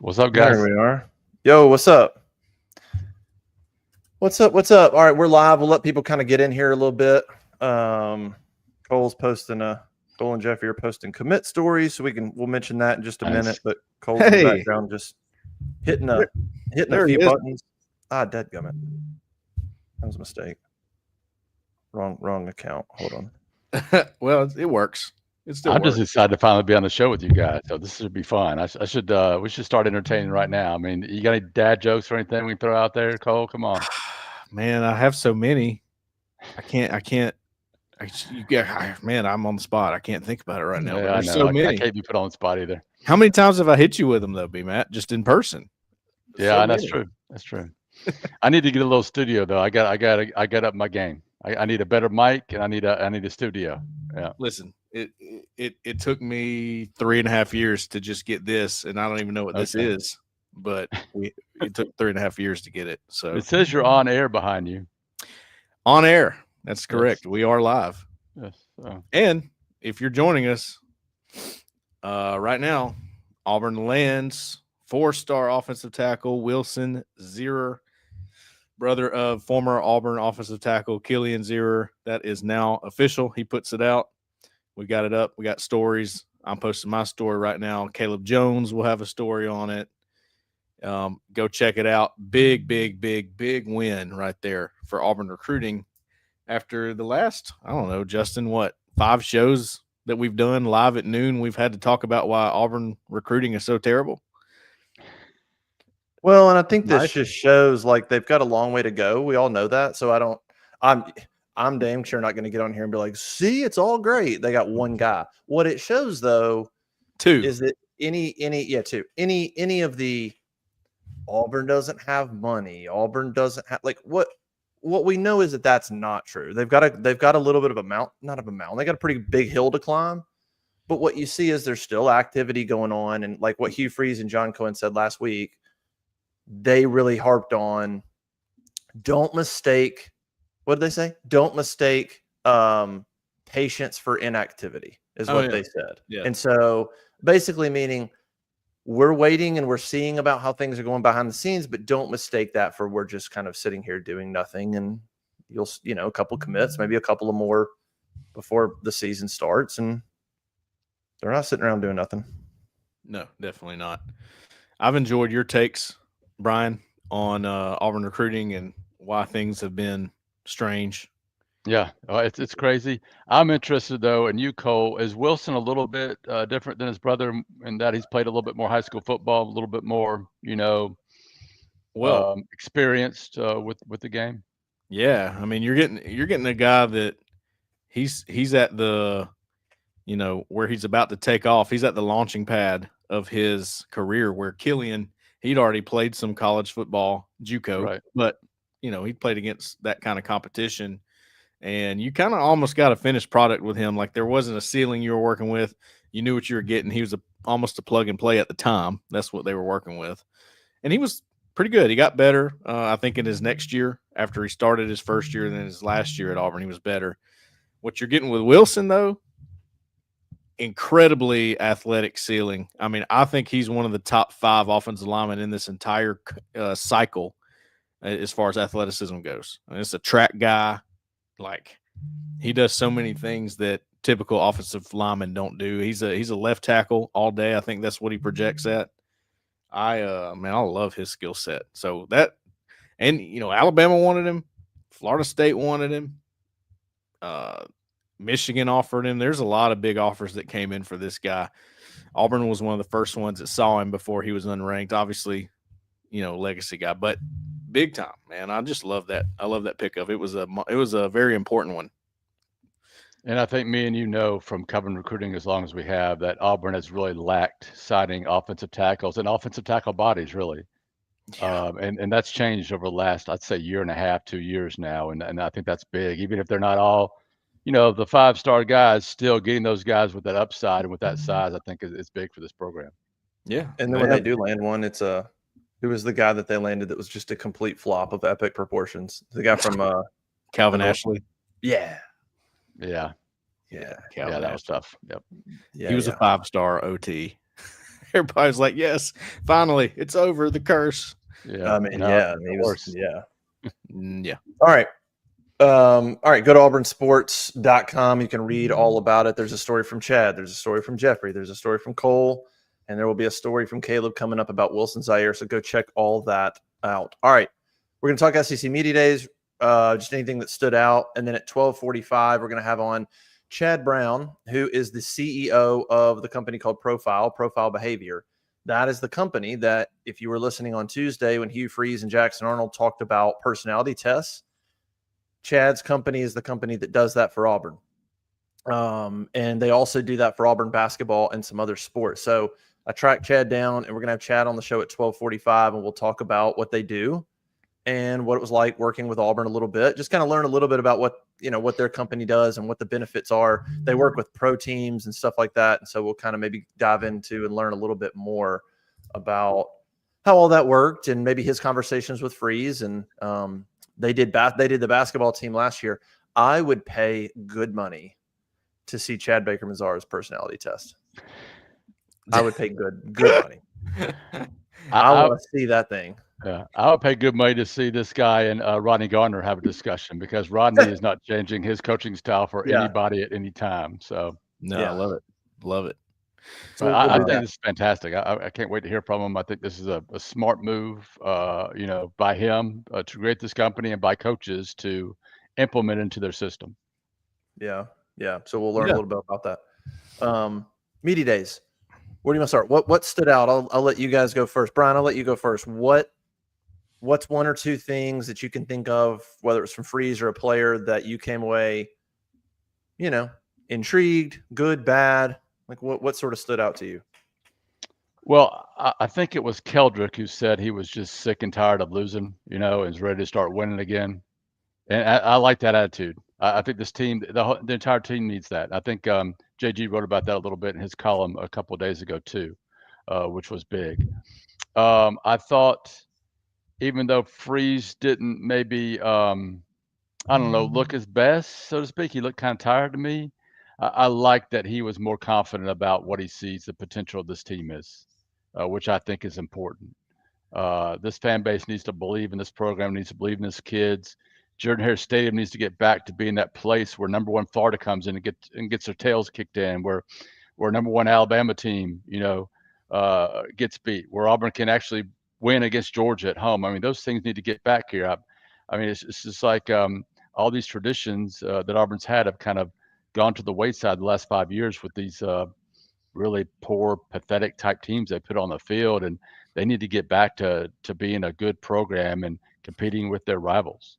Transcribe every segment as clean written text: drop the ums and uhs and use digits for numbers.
What's up, guys? There we are. Yo, what's up? What's up? What's up? All right, we're live. We'll let people kind of get in here a little bit. Cole's posting Cole and Jeffy are posting commit stories, so we'll mention that in just a minute. But Cole's in the background just hitting a few buttons. Dadgummit. That was a mistake. Wrong account. Hold on. Well, it works. I'm just excited to finally be on the show with you guys. So this should be fun. We should start entertaining right now. I mean, you got any dad jokes or anything we can throw out there, Cole? Come on. Man, I have so many. Man, I'm on the spot. I can't think about it right now. Yeah, but there's I know. so many. I can't be put on the spot either. How many times have I hit you with them though, B Matt? Just in person. Yeah, that's true. That's true. I need to get a little studio though. I got up my game. I need a better mic and I need a studio. Yeah. Listen, it took me 3.5 years to just get this, and I don't even know what this is, but it took 3.5 years to get it. So it says you're on air behind you. On air. That's correct. Yes. We are live. Yes. And if you're joining us right now, Auburn lands 4-star offensive tackle Wilson Zire, brother of former Auburn offensive tackle Killian Zire. That is now official. He puts it out. We got it up. We got stories. I'm posting my story right now. Caleb Jones will have a story on it. Go check it out. Big win right there for Auburn recruiting after the last, I don't know, Justin, 5 shows that we've done live at noon. We've had to talk about why Auburn recruiting is so terrible. Well, and I think this just shows like they've got a long way to go. We all know that. So I'm damn sure not going to get on here and be like, see, it's all great. They got one guy. What it shows though, is that any of the Auburn doesn't have money. Auburn doesn't have what we know is that that's not true. They've got a little bit of not of a mountain. They got a pretty big hill to climb. But what you see is there's still activity going on. And like what Hugh Freeze and John Cohen said last week, they really harped on, don't mistake, what did they say? Don't mistake patience for inactivity is what they said. Yeah. And so basically meaning we're waiting and we're seeing about how things are going behind the scenes, but don't mistake that for we're just kind of sitting here doing nothing. And you'll, a couple commits, maybe a couple of more before the season starts. And they're not sitting around doing nothing. No, definitely not. I've enjoyed your takes, Brian, on Auburn recruiting and why things have been strange. Yeah, it's crazy. I'm interested though, and you, Cole, is Wilson a little bit different than his brother in that he's played a little bit more high school football, a little bit more, experienced with the game. Yeah, I mean, you're getting a guy that he's at the, where he's about to take off. He's at the launching pad of his career. Where Killian, he'd already played some college football, JUCO, right. But he played against that kind of competition. And you kind of almost got a finished product with him. Like there wasn't a ceiling you were working with. You knew what you were getting. He was almost a plug and play at the time. That's what they were working with. And he was pretty good. He got better, I think, in his next year after he started his first year. And then his last year at Auburn, he was better. What you're getting with Wilson, though, incredibly athletic ceiling. I mean, I think he's one of the top 5 offensive linemen in this entire cycle as far as athleticism goes. I mean, it's a track guy. Like he does so many things that typical offensive linemen don't do. He's a left tackle all day. I think that's what he projects at. I love his skill set. So that, and Alabama wanted him, Florida State wanted him, Michigan offered him. There's a lot of big offers that came in for this guy. Auburn was one of the first ones that saw him before he was unranked. Obviously, legacy guy, but big time, man. I just love that. I love that pickup. It was a very important one. And I think me and from covering recruiting as long as we have that Auburn has really lacked signing offensive tackles and offensive tackle bodies, really. Yeah. And that's changed over the last, I'd say, 1.5, 2 years now. And I think that's big, even if they're not all, the 5-star guys, still getting those guys with that upside and with that size, I think is big for this program. Yeah. And then when they do land one, it's who was the guy that they landed that was just a complete flop of epic proportions? The guy from Calvin Ashley. Yeah. Yeah. Yeah. That was tough. Yep. Yeah, he was a 5-star OT. everybody's like, yes, finally, it's over. The curse. Yeah. I mean, no, yeah, of he was, course. yeah. Yeah. All right. All right. Go to auburnsports.com. You can read all about it. There's a story from Chad. There's a story from Jeffrey. There's a story from Cole. And there will be a story from Caleb coming up about Wilson Zire. So go check all that out. All right. We're going to talk SEC Media Days, just anything that stood out. And then at 12:45, we're going to have on Chad Brown, who is the CEO of the company called Profile Behavior. That is the company that, if you were listening on Tuesday when Hugh Freeze and Jackson Arnold talked about personality tests, Chad's company is the company that does that for Auburn. And they also do that for Auburn basketball and some other sports. So I tracked Chad down, and we're going to have Chad on the show at 12:45, and we'll talk about what they do and what it was like working with Auburn a little bit. Just kind of learn a little bit about what their company does and what the benefits are. They work with pro teams and stuff like that. And so we'll kind of maybe dive into and learn a little bit more about how all that worked and maybe his conversations with Freeze. And they did the basketball team last year. I would pay good money to see Chad Baker Mazara's personality test. I would pay good money. I want to see that thing. Yeah, I would pay good money to see this guy and Rodney Garner have a discussion, because Rodney is not changing his coaching style for anybody at any time. So No, Yeah. I love it. Love it. So but we'll I do think that. this is fantastic. I can't wait to hear from him. I think this is a smart move, by him to create this company, and by coaches to implement into their system. Yeah. So we'll learn Yeah. a little bit about that. Media Days. Where do you want to start? What stood out? I'll let you guys go first. Brian, I'll let you go first. What's one or two things that you can think of, whether it's from Freeze or a player, that you came away, intrigued, good, bad? Like what sort of stood out to you? Well, I think it was Keldrick who said he was just sick and tired of losing, and is ready to start winning again. And I like that attitude. I think this team, the entire team needs that. I think JG wrote about that a little bit in his column a couple of days ago too, which was big. I thought, even though Freeze didn't maybe, I don't know, look his best, so to speak, he looked kind of tired to me. I like that he was more confident about what he sees the potential of this team is, which I think is important. This fan base needs to believe in this program, needs to believe in its kids. Jordan Hare Stadium needs to get back to being that place where number one Florida comes in and gets their tails kicked in, where number one Alabama team, gets beat, where Auburn can actually win against Georgia at home. I mean, those things need to get back here. I mean, it's just like all these traditions that Auburn's had have kind of gone to the wayside the last 5 years with these really poor, pathetic type teams they put on the field, and they need to get back to being a good program and competing with their rivals.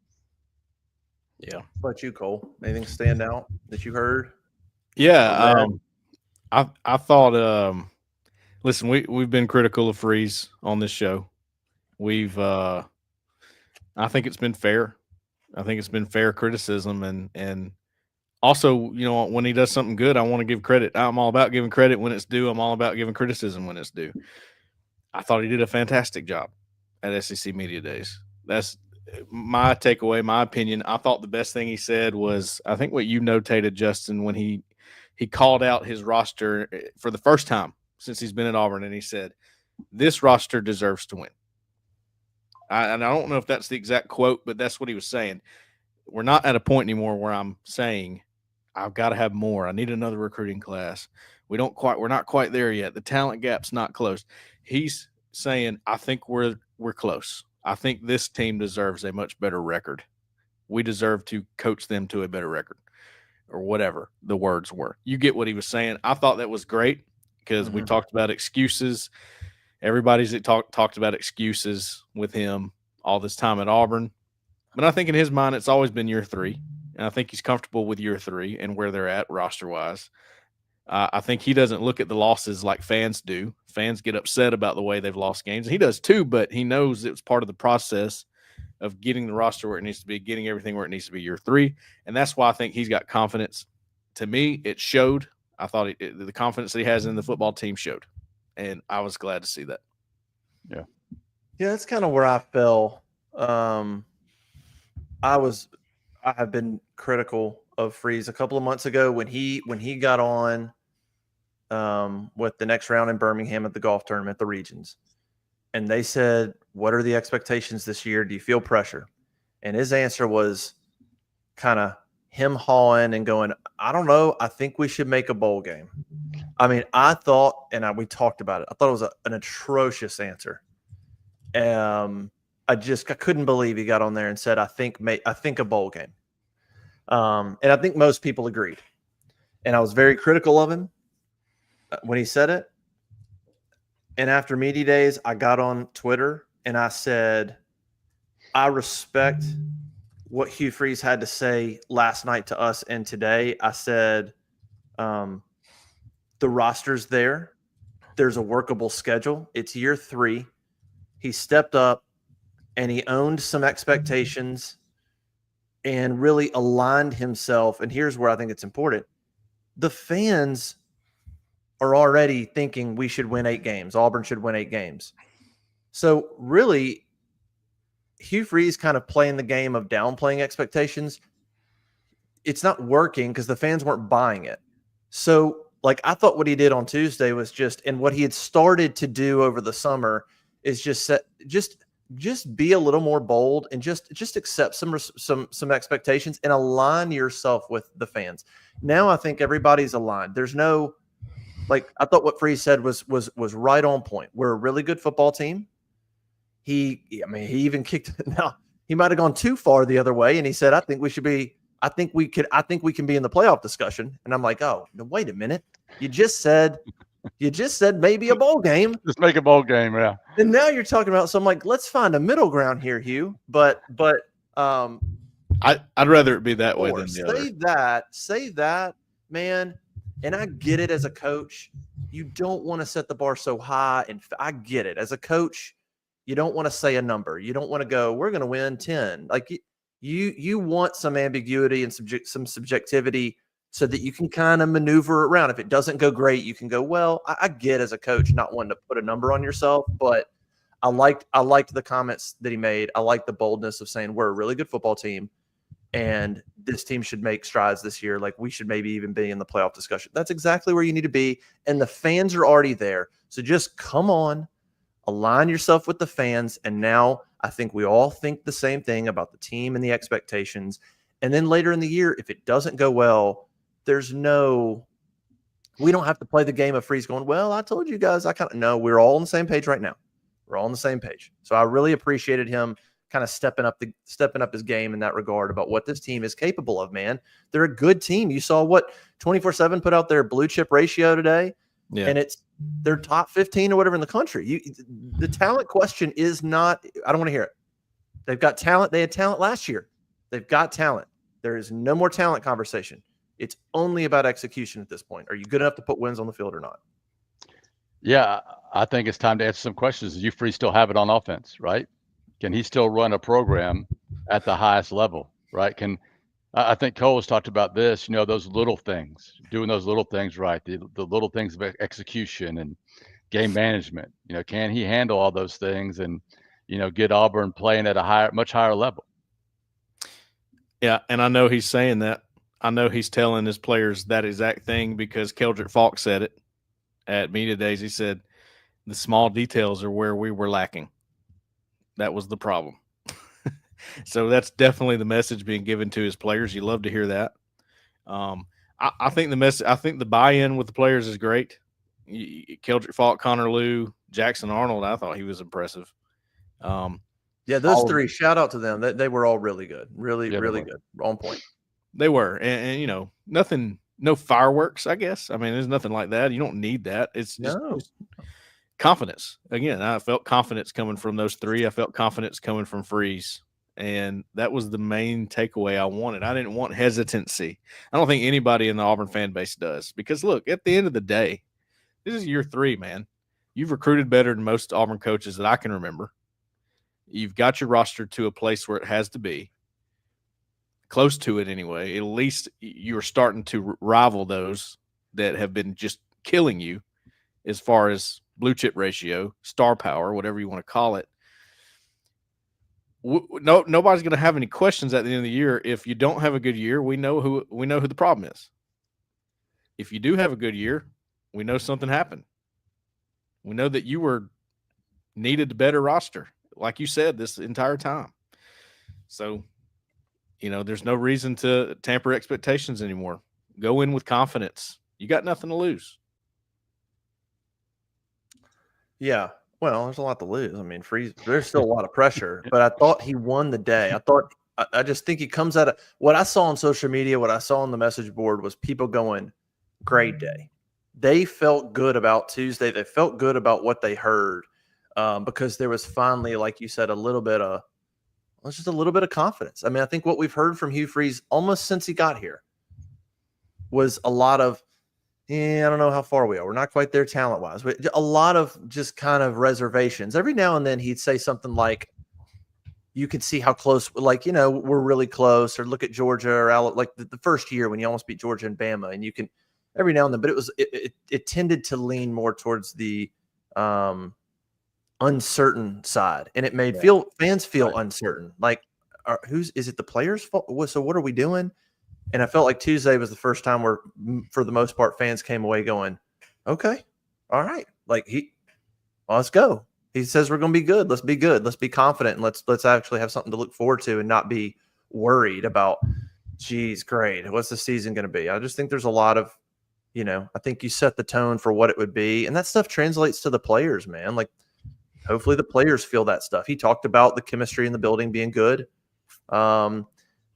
Yeah. What about you, Cole? Anything stand out that you heard? Yeah. I thought, listen, we've been critical of Freeze on this show. I think it's been fair. I think it's been fair criticism, and also, when he does something good, I want to give credit. I'm all about giving credit when it's due. I'm all about giving criticism when it's due. I thought he did a fantastic job at SEC Media Days. That's my takeaway, my opinion. I thought the best thing he said was, I think what you notated, Justin, when he called out his roster for the first time since he's been at Auburn, and he said, this roster deserves to win. And I don't know if that's the exact quote, but that's what he was saying. We're not at a point anymore where I'm saying I've got to have more. I need another recruiting class. We're not quite there yet. The talent gap's not closed. He's saying, I think we're close. I think this team deserves a much better record. We deserve to coach them to a better record, or whatever the words were. You get what he was saying. I thought that was great, because we talked about excuses. Everybody's talked about excuses with him all this time at Auburn. But I think in his mind, it's always been year 3. And I think he's comfortable with year 3 and where they're at roster-wise. I think he doesn't look at the losses like fans do. Fans get upset about the way they've lost games. He does too, but he knows it was part of the process of getting the roster where it needs to be, getting everything where it needs to be year 3. And that's why I think he's got confidence. To me, it showed. I thought the confidence that he has in the football team showed. And I was glad to see that. Yeah, that's kind of where I fell. I have been critical of Freeze a couple of months ago when he got on with the next round in Birmingham at the golf tournament, the regions. And they said, what are the expectations this year? Do you feel pressure? And his answer was kind of him hawing and going, I don't know. I think we should make a bowl game. I mean, I thought, and we talked about it, I thought it was an atrocious answer. I couldn't believe he got on there and said, I think a bowl game. And I think most people agreed. And I was very critical of him when he said it. And after media days, I got on Twitter and I said, I respect what Hugh Freeze had to say last night to us and today. I said, the roster's there. There's a workable schedule. It's year 3. He stepped up and he owned some expectations and really aligned himself. And here's where I think it's important. The fans are already thinking we should win 8 games. Auburn should win 8 games. So really, Hugh Freeze kind of playing the game of downplaying expectations. It's not working because the fans weren't buying it. So like, I thought what he did on Tuesday was and what he had started to do over the summer is just be a little more bold and just accept some expectations and align yourself with the fans. Now I think everybody's aligned. There's no, like, I thought what Freeze said was right on point. We're a really good football team. He even kicked. Now he might have gone too far the other way, and he said, I think we can be in the playoff discussion. And I'm like, oh, no, wait a minute. You just said maybe a bowl game. Just make a bowl game, yeah. And now you're talking about, so I'm like, let's find a middle ground here, Hugh. But I'd rather it be that way than the other. Say that, man. And I get it as a coach. You don't want to set the bar so high. And I get it. As a coach, you don't want to say a number. You don't want to go, we're going to win 10. Like you want some ambiguity and some subjectivity so that you can kind of maneuver around. If it doesn't go great, you can go, well, I get as a coach not wanting to put a number on yourself, but I liked the comments that he made. I liked the boldness of saying we're a really good football team and this team should make strides this year. Like, we should maybe even be in the playoff discussion. That's exactly where you need to be. And the fans are already there. So just come on, align yourself with the fans. And now I think we all think the same thing about the team and the expectations. And then later in the year, if it doesn't go well, we don't have to play the game of Freeze going, well, I told you guys, no, we're all on the same page right now. We're all on the same page. So I really appreciated him kind of stepping up his game in that regard about what this team is capable of, man. They're a good team. You saw what 24/7 put out their blue chip ratio today. Yeah. And they're top 15 or whatever in the country. The talent question is not, I don't want to hear it. They've got talent. They had talent last year. They've got talent. There is no more talent conversation. It's only about execution at this point. Are you good enough to put wins on the field or not? Yeah, I think it's time to answer some questions. Does Hugh Freeze still have it on offense, right? Can he still run a program at the highest level, right? I think Cole has talked about this, those little things, doing those little things right, the little things of execution and game management. Can he handle all those things and, get Auburn playing at a much higher level? Yeah, and I know he's saying that. I know he's telling his players that exact thing because Keldrick Falk said it at media days. He said the small details are where we were lacking. That was the problem. So that's definitely the message being given to his players. You love to hear that. I think the buy-in with the players is great. Keldrick Falk, Connor Lew, Jackson Arnold, I thought he was impressive. Yeah, those three, shout out to them. They were all really good. Really good. On point. They were. And nothing, no fireworks, I guess. I mean, there's nothing like that. You don't need that. It's just confidence. Again, I felt confidence coming from those three. I felt confidence coming from Freeze. And that was the main takeaway I wanted. I didn't want hesitancy. I don't think anybody in the Auburn fan base does. Because, look, at the end of the day, this is year 3, man. You've recruited better than most Auburn coaches that I can remember. You've got your roster to a place where it has to be. Close to it anyway. At least you're starting to rival those that have been just killing you as far as blue chip ratio, star power, whatever you want to call it. Nobody's going to have any questions at the end of the year. If you don't have a good year, we know who the problem is. If you do have a good year, we know something happened. We know that you were needed a better roster, like you said, this entire time. So, there's no reason to tamper expectations anymore. Go in with confidence. You got nothing to lose. Yeah. Well, there's a lot to lose. I mean, there's still a lot of pressure, but I thought he won the day. I just think he comes out of what I saw on social media, what I saw on the message board was people going, great day. They felt good about Tuesday. They felt good about what they heard because there was finally, like you said, just a little bit of confidence. I mean, I think what we've heard from Hugh Freeze almost since he got here was a lot of, I don't know how far we are. We're not quite there talent-wise. But a lot of just kind of reservations. Every now and then he'd say something like, you could see how close, like, we're really close, or look at Georgia or like the first year when you almost beat Georgia and Bama, and you can every now and then, but it tended to lean more towards the uncertain side, and it made fans feel uncertain. Like, is it the players' fault? So what are we doing? And I felt like Tuesday was the first time where, for the most part, fans came away going, okay, all right. Like, let's go. He says we're going to be good. Let's be good. Let's be confident. And let's actually have something to look forward to and not be worried about, geez, great. What's the season going to be? I just think there's a lot of, I think you set the tone for what it would be. And that stuff translates to the players, man. Like, hopefully the players feel that stuff. He talked about the chemistry in the building being good.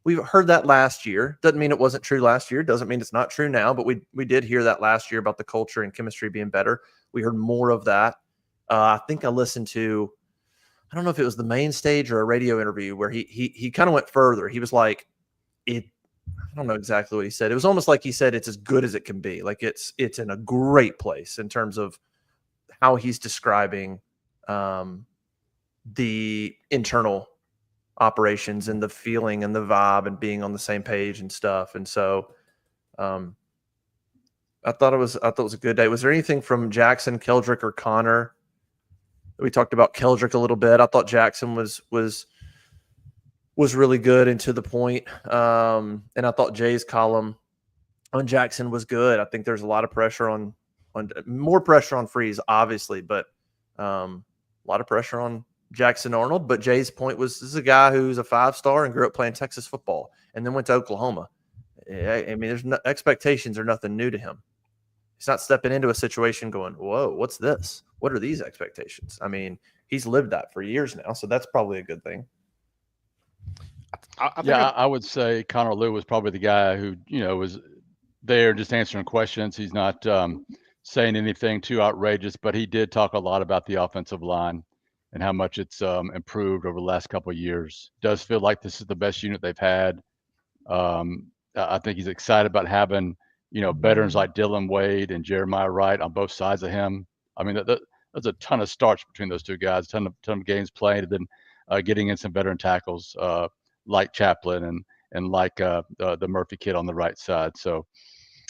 We've heard that last year. Doesn't mean it wasn't true last year. Doesn't mean it's not true now, but we did hear that last year about the culture and chemistry being better. We heard more of that. I think I listened to, I don't know if it was the main stage or a radio interview where he kind of went further. He was like, I don't know exactly what he said. It was almost like he said it's as good as it can be. Like it's in a great place in terms of how he's describing the internal operations and the feeling and the vibe and being on the same page and stuff. And so I thought it was a good day. Was there anything from Jackson, Keldrick, or Connor? We talked about Keldrick a little bit. I thought Jackson was really good and to the point. And I thought Jay's column on Jackson was good. I think there's a lot of pressure on more pressure on Freeze, obviously, but a lot of pressure on Jackson Arnold. But Jay's point was, this is a guy who's a 5-star and grew up playing Texas football and then went to Oklahoma. I mean, expectations are nothing new to him. He's not stepping into a situation going, whoa, what's this? What are these expectations? I mean, he's lived that for years now, so that's probably a good thing. I would say Connor Lew was probably the guy who, was there just answering questions. He's not saying anything too outrageous, but he did talk a lot about the offensive line and how much it's improved over the last couple of years. Does feel like this is the best unit they've had. I think he's excited about having, veterans like Dylan Wade and Jeremiah Wright on both sides of him. I mean, there's a ton of starts between those two guys, a ton of games played, and then getting in some veteran tackles like Chaplin and like the Murphy kid on the right side. So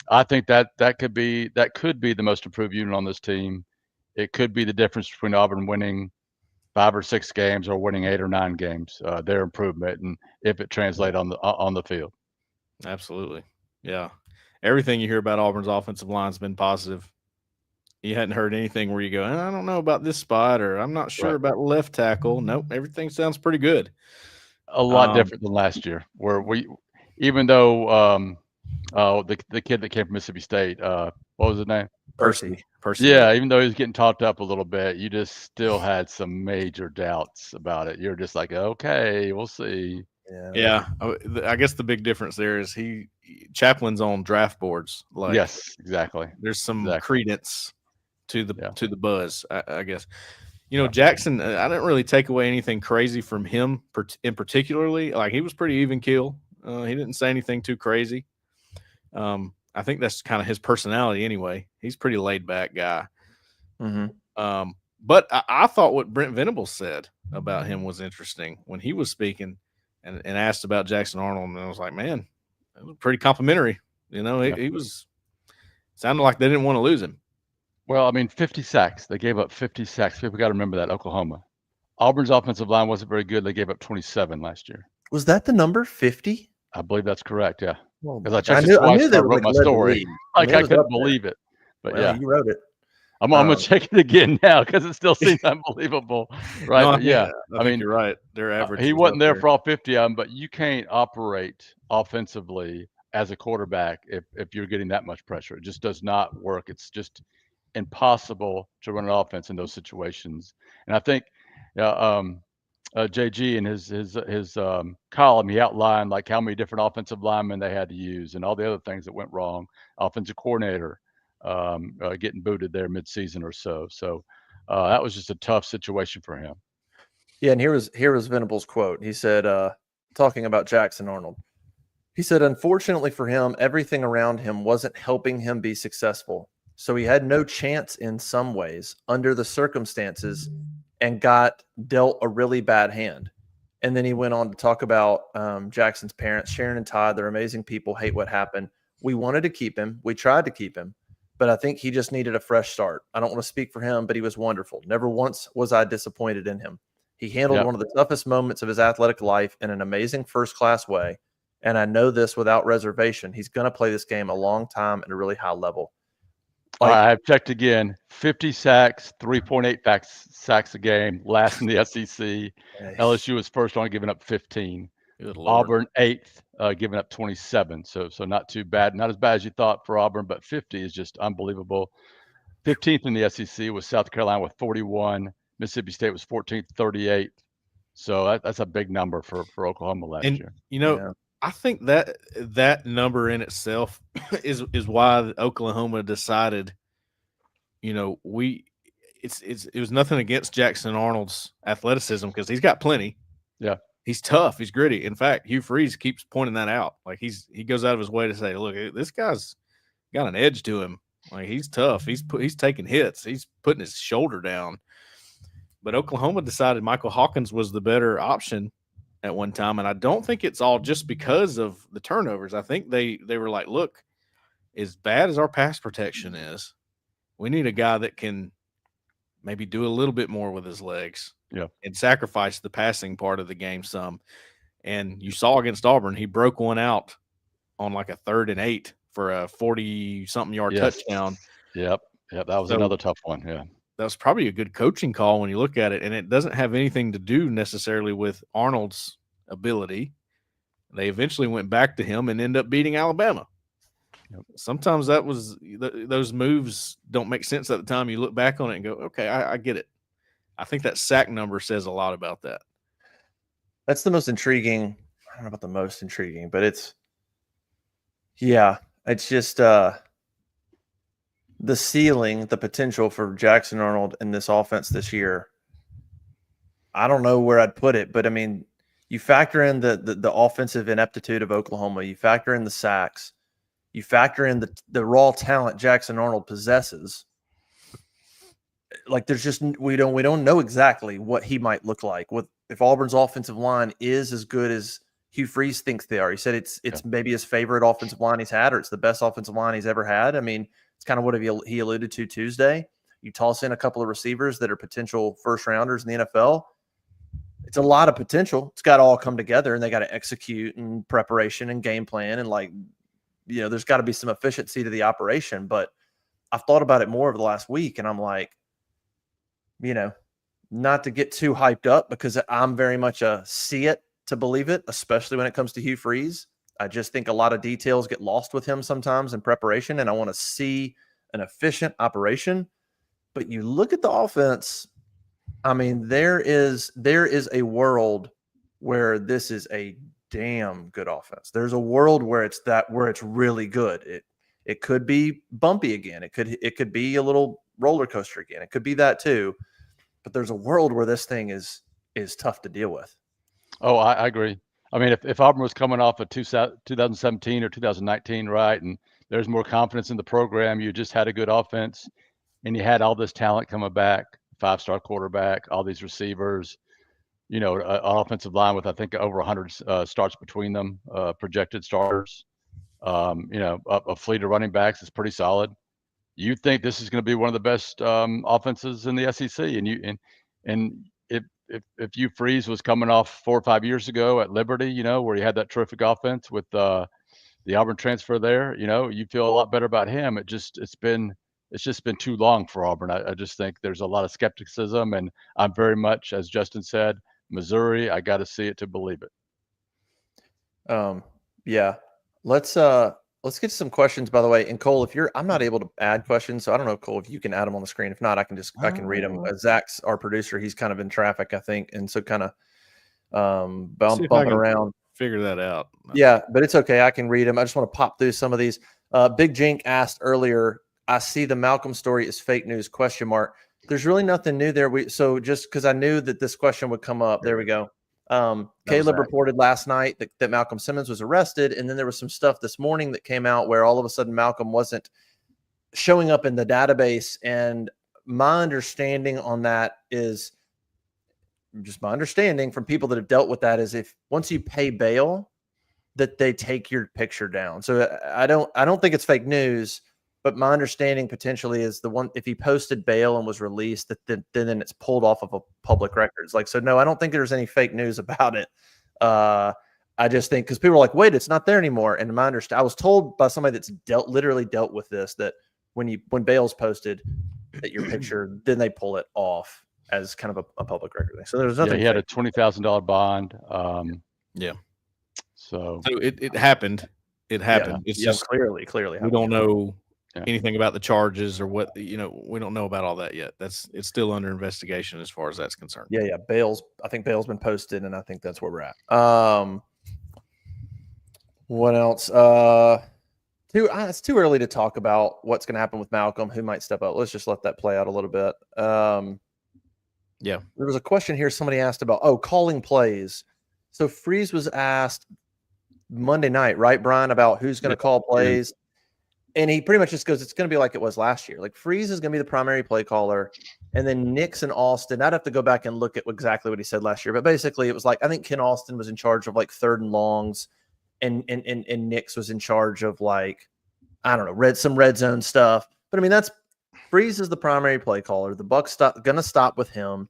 I think that could be the most improved unit on this team. It could be the difference between Auburn winning 5 or 6 games or winning 8 or 9 games. Their improvement, and if it translates on the field. Absolutely, yeah. Everything you hear about Auburn's offensive line has been positive. You hadn't heard anything where you go, I don't know about this spot, or I'm not sure about left tackle. Nope, everything sounds pretty good. A lot different than last year, where even though the kid that came from Mississippi State, what was his name? Percy. Yeah, even though he was getting talked up a little bit, you just still had some major doubts about it. You're just like, okay, we'll see. Yeah. I guess the big difference there is Chaplin's on draft boards. Like, yes, exactly. There's some credence to the buzz, I guess. Jackson, I didn't really take away anything crazy from him in particularly. Like, he was pretty even keel. He didn't say anything too crazy. I think that's kind of his personality anyway. He's a pretty laid back guy. Mm-hmm. But I thought what Brent Venables said about him was interesting when he was speaking and asked about Jackson Arnold. And I was like, man, it was pretty complimentary. He was sounded like they didn't want to lose him. Well, I mean, 50 sacks. They gave up 50 sacks. People got to remember that, Oklahoma. Auburn's offensive line wasn't very good. They gave up 27 last year. Was that the number 50? I believe that's correct, yeah. Well, because I checked it twice when I wrote my story. I couldn't believe it. But Well, yeah, you wrote it. I'm gonna check it again now because it still seems unbelievable, right? No, But yeah, I think you're right. Their average. he was wasn't up there for all 50 of them, but you can't operate offensively as a quarterback if you're getting that much pressure. It just does not work. It's just impossible to run an offense in those situations. And I think JG in his column, he outlined like how many different offensive linemen they had to use and all the other things that went wrong. Offensive coordinator getting booted there midseason or so. So that was just a tough situation for him. Yeah, and here was Venable's quote. He said, talking about Jackson Arnold. He said, unfortunately for him, everything around him wasn't helping him be successful. So he had no chance in some ways under the circumstances and got dealt a really bad hand. And then he went on to talk about Jackson's parents, Sharon and Todd. They're amazing people, hate what happened. We wanted to keep him. We tried to keep him. But I think he just needed a fresh start. I don't want to speak for him, but he was wonderful. Never once was I disappointed in him. He handled one of the toughest moments of his athletic life in an amazing first-class way. And I know this without reservation. He's going to play this game a long time at a really high level. I've checked again. 50 sacks, 3.8 sacks a game, last in the SEC. LSU was first on giving up 15. Auburn 8th, giving up 27. So not too bad. Not as bad as you thought for Auburn, but 50 is just unbelievable. 15th in the SEC was South Carolina with 41. Mississippi State was 14th, 38. So that's a big number for Oklahoma last year. You know, I think that number in itself is why Oklahoma decided, you know, it was nothing against Jackson Arnold's athleticism because he's got plenty. Yeah. He's tough. He's gritty. In fact, Hugh Freeze keeps pointing that out. Like he goes out of his way to say, look, this guy's got an edge to him. Like he's tough. He's taking hits. He's putting his shoulder down. But Oklahoma decided Michael Hawkins was the better option at one time. And I don't think it's all just because of the turnovers. I think they were like, look, as bad as our pass protection is, we need a guy that can maybe do a little bit more with his legs. Yeah. And sacrifice the passing part of the game some. And you saw against Auburn, he broke one out on like a 3rd and 8 for a 40-something yard touchdown. Yep. That was another tough one. Yeah. That was probably a good coaching call when you look at it. And it doesn't have anything to do necessarily with Arnold's ability. They eventually went back to him and ended up beating Alabama. Yep. Sometimes that was those moves don't make sense at the time. You look back on it and go, okay, I get it. I think that sack number says a lot about that. That's the most intriguing. I don't know about the most intriguing, but it's just the ceiling, the potential for Jackson Arnold in this offense this year. I don't know where I'd put it, but I mean, you factor in the offensive ineptitude of Oklahoma, you factor in the sacks, you factor in the raw talent Jackson Arnold possesses. Like there's just we don't know exactly what he might look like. If Auburn's offensive line is as good as Hugh Freeze thinks they are. He said it's maybe his favorite offensive line he's had, or it's the best offensive line he's ever had. I mean, it's kind of what he alluded to Tuesday. You toss in a couple of receivers that are potential first rounders in the NFL. It's a lot of potential. It's got to all come together, and they got to execute and preparation and game plan, and there's got to be some efficiency to the operation. But I've thought about it more over the last week, and I'm like, not to get too hyped up because I'm very much a see it to believe it, especially when it comes to Hugh Freeze. I just think a lot of details get lost with him sometimes in preparation, and I want to see an efficient operation. But you look at the offense, I mean, there is a world where this is a damn good offense. There's a world where it's really good. It could be bumpy again. It could be a little roller coaster again. It could be that too. But there's a world where this thing is tough to deal with. Oh, I agree. I mean, if Auburn was coming off of 2017 or 2019, right, and there's more confidence in the program, you just had a good offense, and you had all this talent coming back, 5-star quarterback, all these receivers, an offensive line with I think over 100 starts between them, projected starters. A fleet of running backs is pretty solid. You think this is going to be one of the best offenses in the SEC, and if Hugh Freeze was coming off 4 or 5 years ago at Liberty, where he had that terrific offense with the Auburn transfer there, you feel a lot better about him. It's it's just been too long for Auburn. I just think there's a lot of skepticism, and I'm very much, as Justin said, Missouri. I got to see it to believe it. Yeah. Let's get to some questions, by the way. And Cole, I'm not able to add questions, so I don't know, Cole, if you can add them on the screen. If not, I can read them. Zach's our producer. He's kind of in traffic, I think, and so kind of bumping around. Figure that out. Yeah, but it's okay. I can read them. I just want to pop through some of these. Big Jink asked earlier, I see the Malcolm story is fake news, ? There's really nothing new there. So just because I knew that this question would come up, there we go. Caleb reported last night that Malcolm Simmons was arrested, and then there was some stuff this morning that came out where all of a sudden Malcolm wasn't showing up in the database. And my understanding on that is just my understanding from people that have dealt with that is if once you pay bail, that they take your picture down. So I don't think it's fake news, but my understanding potentially is if he posted bail and was released, that then it's pulled off of a public records. Like, so no, I don't think there's any fake news about it. I just think because people are like, wait, it's not there anymore. And I was told by somebody that's literally dealt with this that when bail's posted, that your picture, then they pull it off as kind of a public record thing. So there's nothing. Yeah, he had a $20,000 bond. So it happened. It happened. Yeah, it's just clearly. We don't know anything about the charges or what, we don't know about all that yet. It's still under investigation as far as that's concerned. Yeah. I think bail's been posted, and I think that's where we're at. What else? It's too early to talk about what's going to happen with Malcolm, who might step up. Let's just let that play out a little bit. Yeah. There was a question here somebody asked about, calling plays. So Freeze was asked Monday night, right, Brian, about who's going to call plays. And he pretty much just goes, it's going to be like it was last year. Like Freeze is going to be the primary play caller. And then Nix and Austin, I'd have to go back and look at exactly what he said last year. But basically it was like, I think Ken Austin was in charge of like 3rd and longs. And Nix was in charge of like, I don't know, some red zone stuff. But I mean, Freeze is the primary play caller. The Bucs going to stop with him.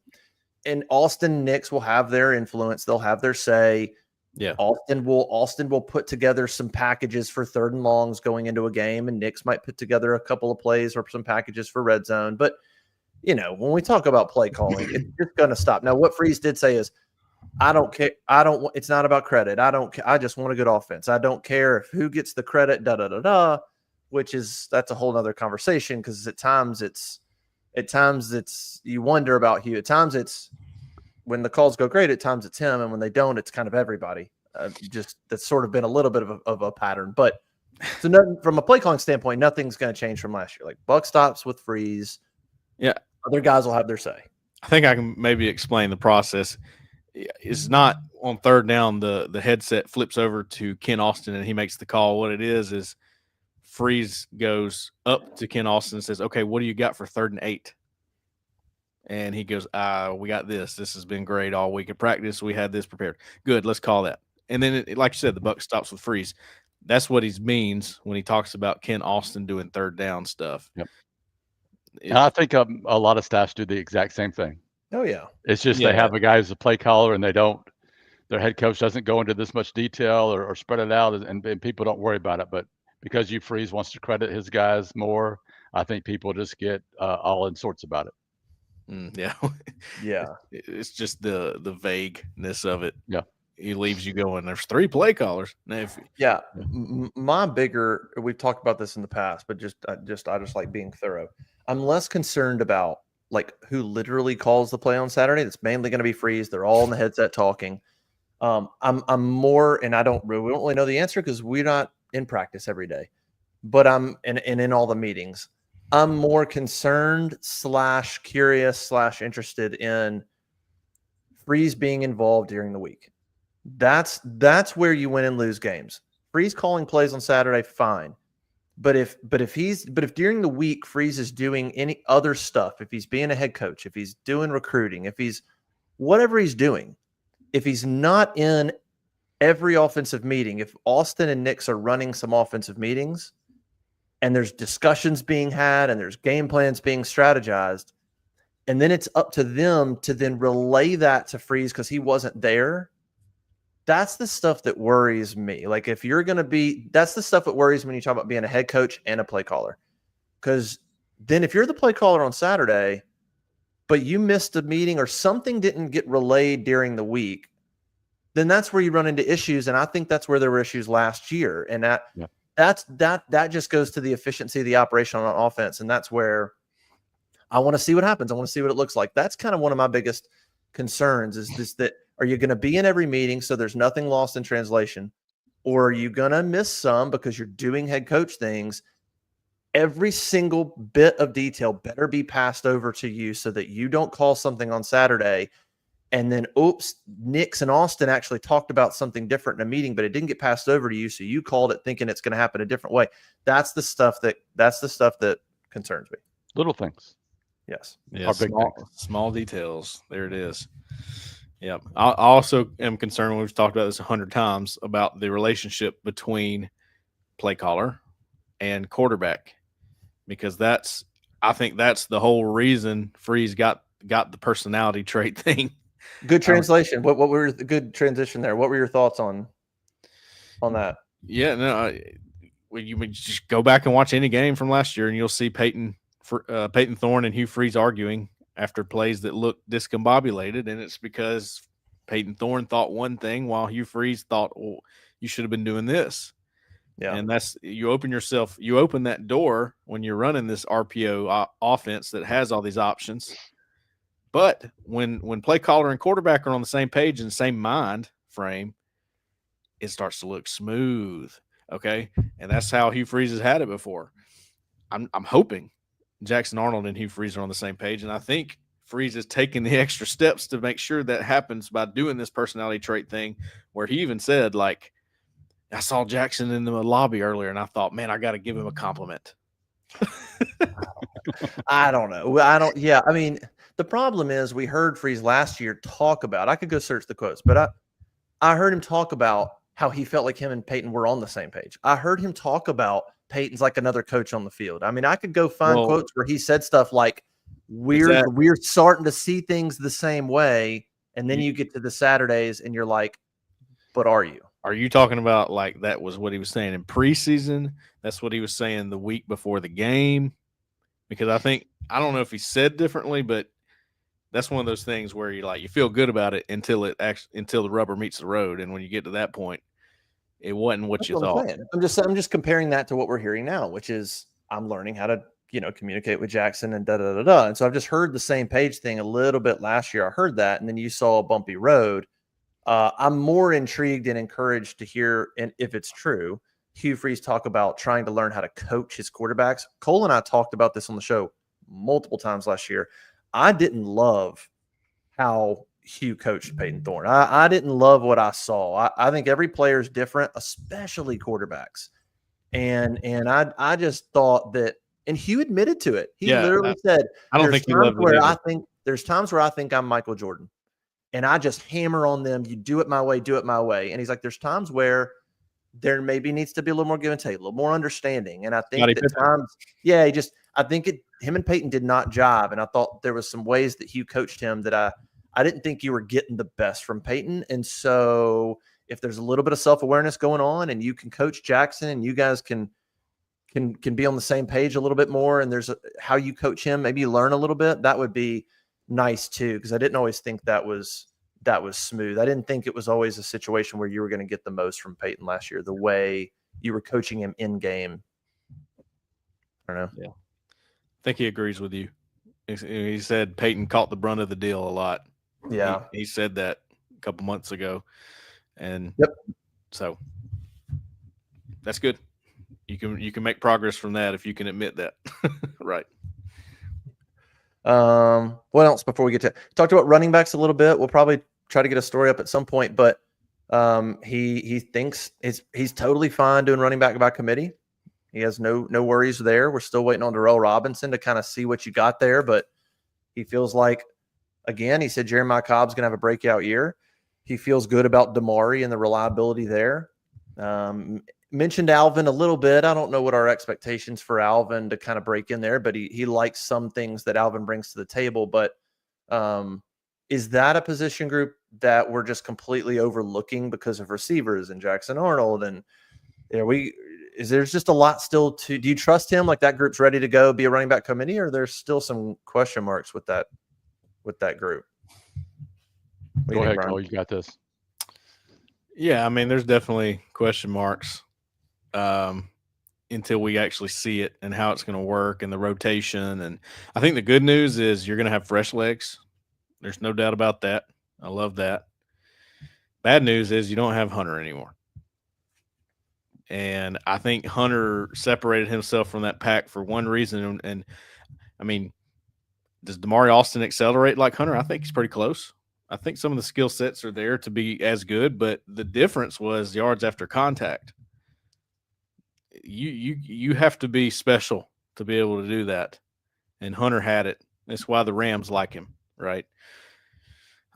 And Austin, Nix will have their influence. They'll have their say. Yeah. Austin will put together some packages for 3rd and longs going into a game, and Nix might put together a couple of plays or some packages for red zone. But, when we talk about play calling, it's just going to stop. Now, what Freeze did say is, I don't care. It's not about credit. I don't care. I just want a good offense. I don't care who gets the credit, that's a whole nother conversation. Cause at times it's you wonder about Hugh. At times it's when the calls go great, at times it's him. And when they don't, it's kind of everybody. That's sort of been a little bit of a pattern, but so from a play calling standpoint, nothing's going to change from last year. Like Buck stops with Freeze. Yeah. Other guys will have their say. I think I can maybe explain the process. It's not on 3rd down, the headset flips over to Ken Austin and he makes the call. What it is Freeze goes up to Ken Austin and says, okay, what do you got for 3rd and 8? And he goes, we got this. This has been great all week at practice. We had this prepared. Good, let's call that. And then, like you said, the buck stops with Freeze. That's what he means when he talks about Ken Austin doing 3rd down stuff. Yep. And I think a lot of staffs do the exact same thing. Oh, yeah. It's just they have a guy who's a play caller and their head coach doesn't go into this much detail or spread it out, and people don't worry about it. But because Freeze wants to credit his guys more, I think people just get all in sorts about it. Yeah. Yeah. It's just the vagueness of it. Yeah. He leaves you going, there's 3 play callers. Yeah. We've talked about this in the past, but I just like being thorough. I'm less concerned about like who literally calls the play on Saturday. That's mainly going to be Freeze. They're all in the headset talking. I'm more, and we don't really know the answer because we're not in practice every day, but I'm in all the meetings. I'm more concerned / curious / interested in Freeze being involved during the week. That's where you win and lose games. Freeze calling plays on Saturday, fine. But if during the week Freeze is doing any other stuff, if he's being a head coach, if he's doing recruiting, if he's whatever he's doing, if he's not in every offensive meeting, if Austin and Nix are running some offensive meetings and there's discussions being had and there's game plans being strategized, and then it's up to them to then relay that to Freeze because he wasn't there. That's the stuff that worries me. Like if you're going to that's the stuff that worries me when you talk about being a head coach and a play caller. Because then if you're the play caller on Saturday, but you missed a meeting or something didn't get relayed during the week, then that's where you run into issues. And I think that's where there were issues last year. And that just goes to the efficiency of the operation on offense. And that's where I want to see what happens. I want to see what it looks like. That's kind of one of my biggest concerns is this, that are you going to be in every meeting so there's nothing lost in translation? Or are you going to miss some because you're doing head coach things? Every single bit of detail better be passed over to you so that you don't call something on Saturday and then, oops, Nix and Austin actually talked about something different in a meeting, but it didn't get passed over to you. So you called it thinking it's going to happen a different way. That's the stuff that concerns me. Little things. Yes. Yeah, small details. There it is. Yeah. I also am concerned, we've talked about this 100 times, about the relationship between play caller and quarterback, because I think that's the whole reason Freeze got the personality trait thing. Good translation. What were the good transition there? What were your thoughts on that? Yeah, no, you just go back and watch any game from last year and you'll see Peyton Thorne and Hugh Freeze arguing after plays that look discombobulated, and it's because Peyton Thorne thought one thing while Hugh Freeze thought, well, you should have been doing this. Yeah. And you open that door when you're running this RPO offense that has all these options. But when play caller and quarterback are on the same page and the same mind frame, it starts to look smooth. Okay. And that's how Hugh Freeze has had it before. I'm hoping Jackson Arnold and Hugh Freeze are on the same page. And I think Freeze is taking the extra steps to make sure that happens by doing this personality trait thing, where he even said, like, I saw Jackson in the lobby earlier and I thought, man, I got to give him a compliment. I don't know. Yeah. I mean, the problem is we heard Freeze last year talk about, I could go search the quotes, but I heard him talk about how he felt like him and Peyton were on the same page. I heard him talk about Peyton's like another coach on the field. I mean, I could go find quotes where he said stuff like, we're starting to see things the same way. And then you get to the Saturdays and you're like, but are you? Are you talking about like that was what he was saying in preseason? That's what he was saying the week before the game? Because I don't know if he said differently, but that's one of those things where you feel good about it until the rubber meets the road, and when you get to that point, it wasn't what you thought. I'm just comparing that to what we're hearing now, which is I'm learning how to communicate with Jackson and da da da da. And so I've just heard the same page thing a little bit last year. I heard that, and then you saw a bumpy road. I'm more intrigued and encouraged to hear, and if it's true, Hugh Freeze talk about trying to learn how to coach his quarterbacks. Cole and I talked about this on the show multiple times last year. I didn't love how Hugh coached Peyton Thorne. I didn't love what I saw. I think every player is different, especially quarterbacks. And I just thought that, and Hugh admitted to it. He literally said, I don't think he loved it. There's times where I think I'm Michael Jordan. And I just hammer on them. You do it my way, do it my way. And he's like, there's times where there maybe needs to be a little more give and take, a little more understanding. And I think I think him and Peyton did not jive. And I thought there was some ways that Hugh coached him that I didn't think you were getting the best from Peyton. And so if there's a little bit of self-awareness going on and you can coach Jackson and you guys can be on the same page a little bit more, and there's how you coach him, maybe you learn a little bit, that would be nice too, because I didn't always think that was smooth. I didn't think it was always a situation where you were going to get the most from Peyton last year, the way you were coaching him in game. I don't know. Yeah, I think he agrees with you. He said Peyton caught the brunt of the deal a lot. Yeah, he said that a couple months ago, and so that's good. You can make progress from that if you can admit that. Right. What else before we get to talked about running backs a little bit? We'll probably try to get a story up at some point, but he thinks he's totally fine doing running back by committee. He has no worries there. We're still waiting on Darrell Robinson to kind of see what you got there, but he feels like, again, he said Jeremiah Cobb's going to have a breakout year. He feels good about Damari and the reliability there. Mentioned Alvin a little bit. I don't know what our expectations for Alvin to kind of break in there, but he likes some things that Alvin brings to the table. But is that a position group that we're just completely overlooking because of receivers and Jackson Arnold? And is there's just a lot still to. Do you trust him? Like that group's ready to go, be a running back committee, or there's still some question marks with that group? Go ahead, Cole. You got this. Yeah, I mean, there's definitely question marks until we actually see it and how it's going to work and the rotation. And I think the good news is you're going to have fresh legs. There's no doubt about that. I love that. Bad news is you don't have Hunter anymore. And I think Hunter separated himself from that pack for one reason. And I mean, does Damari Austin accelerate like Hunter? I think he's pretty close. I think some of the skill sets are there to be as good, but the difference was yards after contact. You have to be special to be able to do that. And Hunter had it. That's why the Rams like him, right?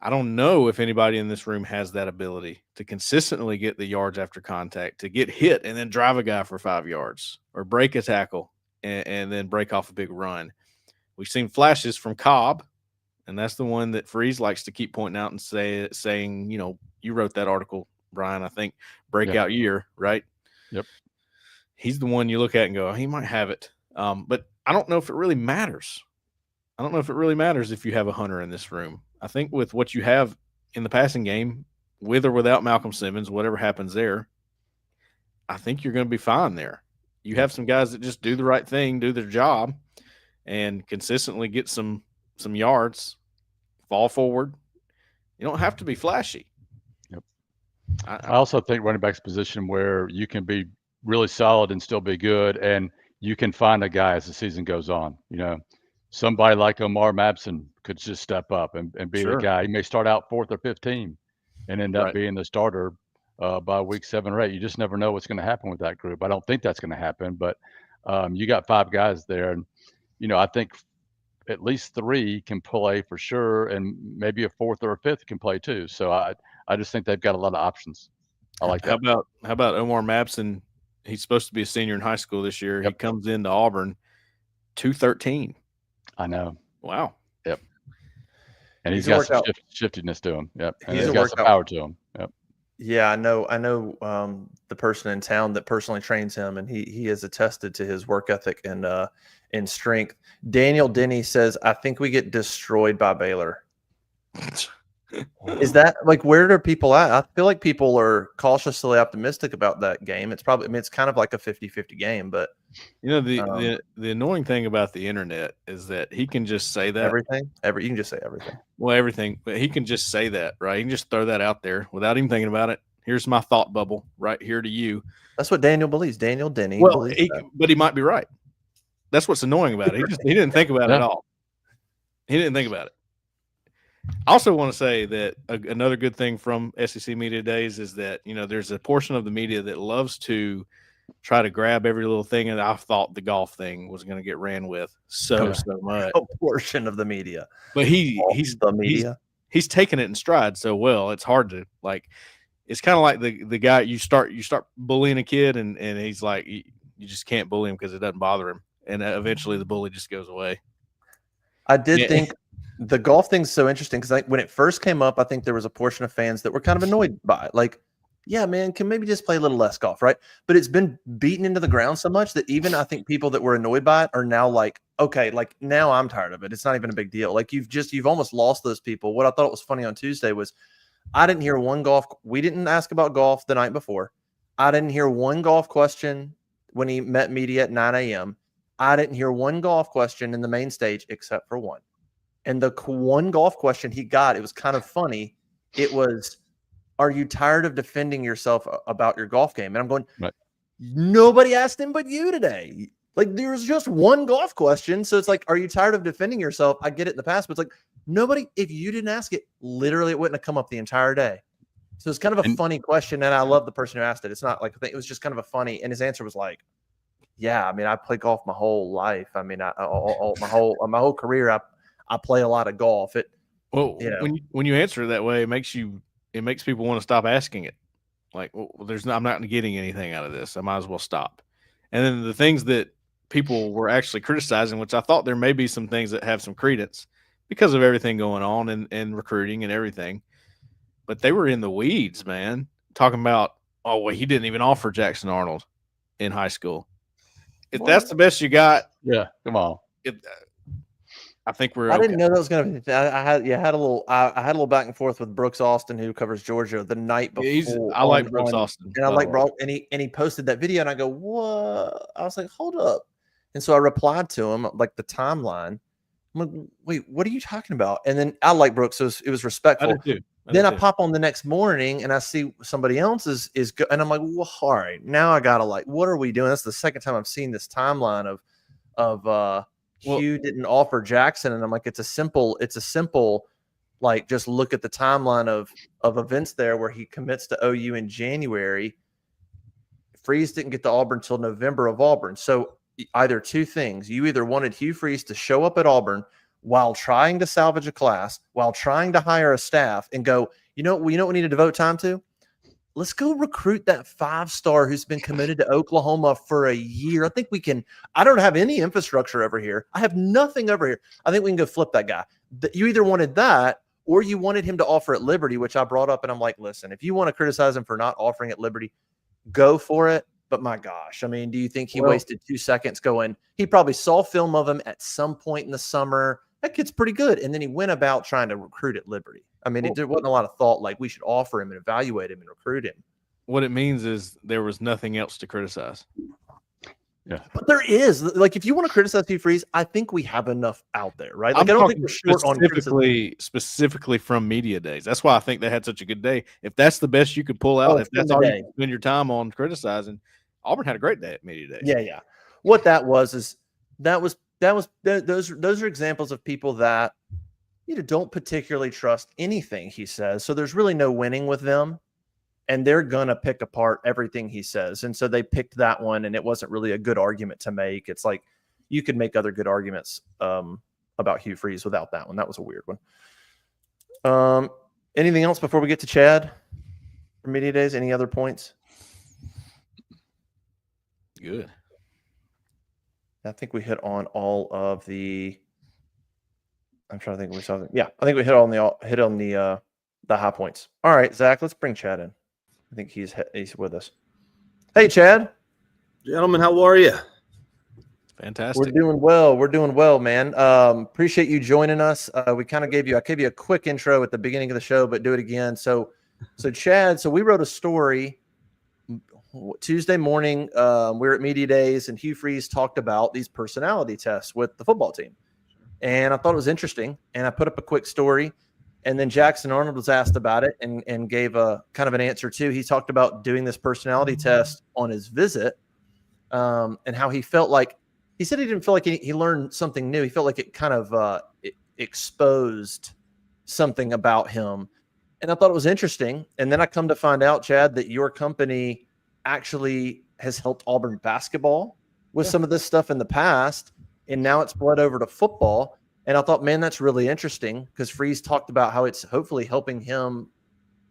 I don't know if anybody in this room has that ability to consistently get the yards after contact, to get hit and then drive a guy for 5 yards or break a tackle and then break off a big run. We've seen flashes from Cobb, and that's the one that Freeze likes to keep pointing out and saying, you wrote that article, Brian, I think, breakout year, right? Yep. He's the one you look at and go, he might have it. But I don't know if it really matters. I don't know if it really matters if you have a Hunter in this room. I think with what you have in the passing game, with or without Malcolm Simmons, whatever happens there, I think you're going to be fine there. You have some guys that just do the right thing, do their job, and consistently get some yards, fall forward. You don't have to be flashy. Yep. I also think running back's position where you can be really solid and still be good, and you can find a guy as the season goes on. Somebody like Omar Mabson could just step up and be the guy. He may start out 4th or 5th team and end up being the starter by week 7 or 8. You just never know what's going to happen with that group. I don't think that's going to happen, but you got 5 guys there, and I think at least 3 can play for sure, and maybe a 4th or a 5th can play too. So I just think they've got a lot of options. I like that. How about Omar Mabson? He's supposed to be a senior in high school this year. Yep. He comes into Auburn 213. I know. Wow. Yep. And he's got some shiftiness to him. Yep. And he's got some power to him. Yep. Yeah, I know the person in town that personally trains him, and he has attested to his work ethic and strength. Daniel Denny says, I think we get destroyed by Baylor. Is that like, where are people at? I feel like people are cautiously optimistic about that game. It's probably, it's kind of like a 50-50 game, but the annoying thing about the internet is that he can just say that you can just say everything. Well, everything, but he can just say that, right? He can just throw that out there without even thinking about it. Here's my thought bubble right here to you. That's what Daniel believes. Daniel Denny. Well, but he might be right. That's what's annoying about it. He didn't think about it at all. He didn't think about it. I also want to say that another good thing from SEC Media Days is that, there's a portion of the media that loves to try to grab every little thing, and I thought the golf thing was going to get ran with so much. A portion of the media. But he's taking it in stride so well. It's hard to, it's kind of like the guy you start bullying a kid, and he's like, you just can't bully him because it doesn't bother him. And eventually the bully just goes away. I did think the golf thing's so interesting because when it first came up, I think there was a portion of fans that were kind of annoyed by it. Like, yeah, man, can maybe just play a little less golf, right? But it's been beaten into the ground so much that even I think people that were annoyed by it are now like, okay, like now I'm tired of it. It's not even a big deal. Like you've almost lost those people. What I thought was funny on Tuesday was I didn't hear one golf. We didn't ask about golf the night before. I didn't hear one golf question when he met media at 9 a.m. I didn't hear one golf question in the main stage except for one. And the one golf question he got, it was kind of funny. It was, are you tired of defending yourself about your golf game? And I'm going, Nobody asked him but you today. Like, there's just one golf question. So it's like, are you tired of defending yourself? I get it in the past, but it's like, nobody, if you didn't ask it, literally it wouldn't have come up the entire day. So it's kind of a funny question. And I love the person who asked it. It's not like, it was just kind of a funny, and his answer was like, yeah, I mean, I play golf my whole life. I mean, my whole career, I play a lot of golf. When you answer it that way, it makes people want to stop asking it. Like, I'm not getting anything out of this. I might as well stop. And then the things that people were actually criticizing, which I thought there may be some things that have some credence because of everything going on and recruiting and everything. But they were in the weeds, man, talking about, he didn't even offer Jackson Arnold. in high school. If that's the best you got, Yeah, come on. I think we're. I didn't know that was going to be. I had a little back and forth with Brooks Austin, who covers Georgia, the night before. I like Brooks Austin, and I like Brock, and he posted that video, and I go, "What?" I was like, "Hold up," and so I replied to him like the timeline. I'm like, "Wait, what are you talking about?" And then I like Brooks, so it was respectful. I did too. Then I pop on the next morning and I see somebody else is and I'm like, well, all right, now I gotta like, what are we doing? That's the second time I've seen this timeline of Hugh didn't offer Jackson, and I'm like, it's a simple, like, just look at the timeline of events there where he commits to OU in January. Freeze didn't get to Auburn till November of Auburn. So either two things: you either wanted Hugh Freeze to show up at Auburn while trying to salvage a class, while trying to hire a staff, and go, you know what we need to devote time to? Let's go recruit that 5-star who's been committed to Oklahoma for a year. I think we can. I don't have any infrastructure over here. I have nothing over here. I think we can go flip that guy. You either wanted that or you wanted him to offer at Liberty, which I brought up. And I'm like, listen, if you want to criticize him for not offering at Liberty, go for it. But my gosh, I mean, do you think he wasted 2 seconds going? He probably saw film of him at some point in the summer. That kid's pretty good. And then he went about trying to recruit at Liberty. I mean, there wasn't a lot of thought like we should offer him and evaluate him and recruit him. What it means is there was nothing else to criticize. Yeah. But there is. Like, if you want to criticize Hugh Freeze, I think we have enough out there, right? Like, I don't think we're short on specifically from media days. That's why I think they had such a good day. If that's the best you could pull out, if that's all you spend your time on criticizing, Auburn had a great day at media day. Yeah. What that was is those are examples of people that don't particularly trust anything he says. So there's really no winning with them, and they're gonna pick apart everything he says. And so they picked that one, and it wasn't really a good argument to make. It's like you could make other good arguments about Hugh Freeze without that one. That was a weird one. Anything else before we get to Chad for media days? Any other points? Good. I think we hit on all of the. I'm trying to think. We saw. Yeah, I think we hit on the high points. All right, Zach, let's bring Chad in. I think he's with us. Hey, Chad. Gentlemen, how are you? Fantastic. We're doing well, man. Appreciate you joining us. I gave you a quick intro at the beginning of the show, but do it again. So Chad, we wrote a story Tuesday morning. We're at media days, and Hugh Freeze talked about these personality tests with the football team. And I thought it was interesting, and I put up a quick story. And then Jackson Arnold was asked about it and gave a kind of an answer too. He talked about doing this personality test on his visit, and how he felt like he said he didn't feel like he learned something new. He felt like it kind of it exposed something about him. And I thought it was interesting. And then I come to find out, Chad, that your company actually has helped Auburn basketball with some of this stuff in the past. And now it's bled over to football. And I thought, man, that's really interesting because Freeze talked about how it's hopefully helping him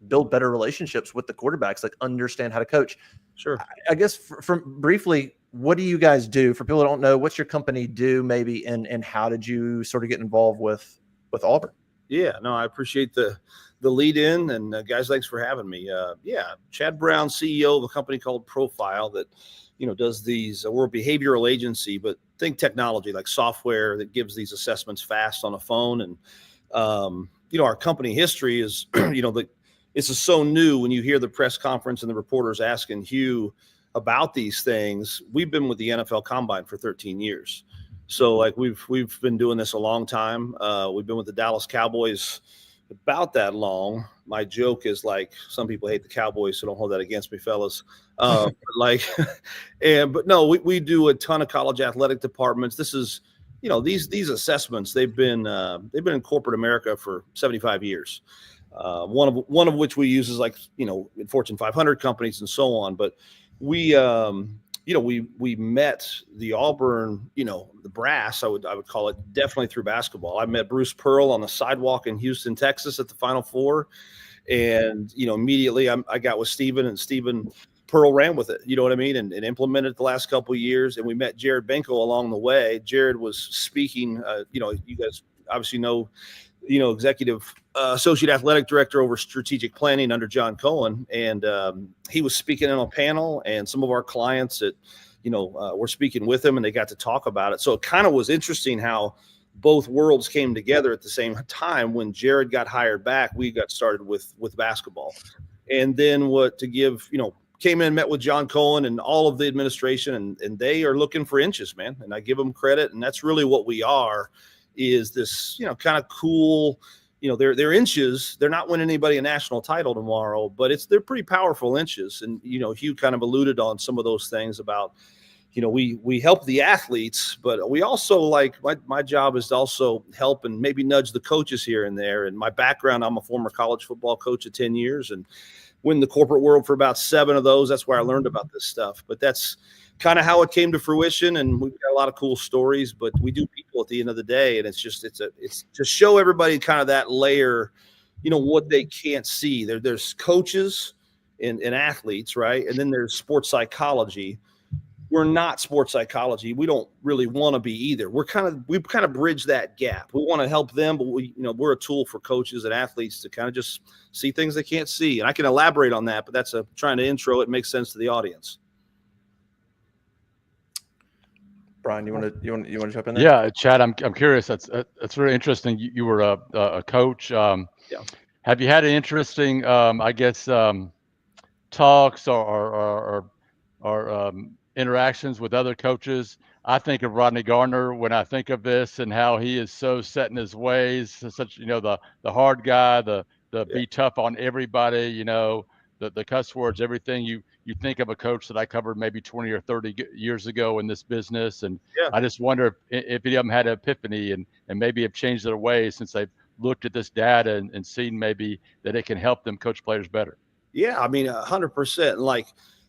build better relationships with the quarterbacks, like understand how to coach. Sure. I guess from briefly, what do you guys do? For people who don't know, what's your company do maybe, and how did you sort of get involved with Auburn? Yeah, no, I appreciate the lead in, and guys, thanks for having me. Chad Brown, CEO of a company called Profile that, does these, we're a behavioral agency, but think technology like software that gives these assessments fast on a phone. And, our company history is, it's just so new when you hear the press conference and the reporters asking Hugh about these things. We've been with the NFL Combine for 13 years. So like we've been doing this a long time. We've been with the Dallas Cowboys about that long. My joke is like, some people hate the Cowboys, so don't hold that against me, fellas. But no, we do a ton of college athletic departments. This is, these assessments, they've been in corporate America for 75 years. One of which we use is like, in Fortune 500 companies and so on. But we met the Auburn, the brass, I would call it, definitely through basketball. I met Bruce Pearl on the sidewalk in Houston, Texas at the Final Four. And, immediately I got with Stephen, and Stephen Pearl ran with it, you know what I mean? And implemented it the last couple of years. And we met Jared Benko along the way. Jared was speaking, you guys obviously know executive associate athletic director over strategic planning under John Cohen. And he was speaking on a panel, and some of our clients that, were speaking with him, and they got to talk about it. So it kind of was interesting how both worlds came together at the same time. When Jared got hired back, we got started with basketball. And then came in, met with John Cohen and all of the administration, and they are looking for inches, man. And I give them credit. And that's really what we are, is this, kind of cool, they're inches. They're not winning anybody a national title tomorrow, but they're pretty powerful inches. And, Hugh kind of alluded on some of those things about, we help the athletes, but we also my job is to also help and maybe nudge the coaches here and there. And my background, I'm a former college football coach of 10 years and went in the corporate world for about 7 of those. That's where I learned about this stuff. But that's kind of how it came to fruition. And we've got a lot of cool stories, but we do people at the end of the day. And it's to show everybody kind of that layer, what they can't see. There's coaches and athletes, right? And then there's sports psychology. We're not sports psychology. We don't really want to be either. We've kind of bridged that gap. We want to help them, but we're a tool for coaches and athletes to kind of just see things they can't see. And I can elaborate on that, but that's trying to intro it makes sense to the audience. Brian, you want to jump in there? Yeah, Chad, I'm curious. That's really interesting. You were a coach. Yeah. Have you had an interesting, talks or interactions with other coaches? I think of Rodney Garner when I think of this, and how he is so set in his ways, such the hard guy, the be tough on everybody, the cuss words, everything you think of a coach that I covered maybe 20 or 30 years ago in this business. And I just wonder if any of them had an epiphany and maybe have changed their ways since they've looked at this data and seen maybe that it can help them coach players better. Yeah, I mean, 100%. Like,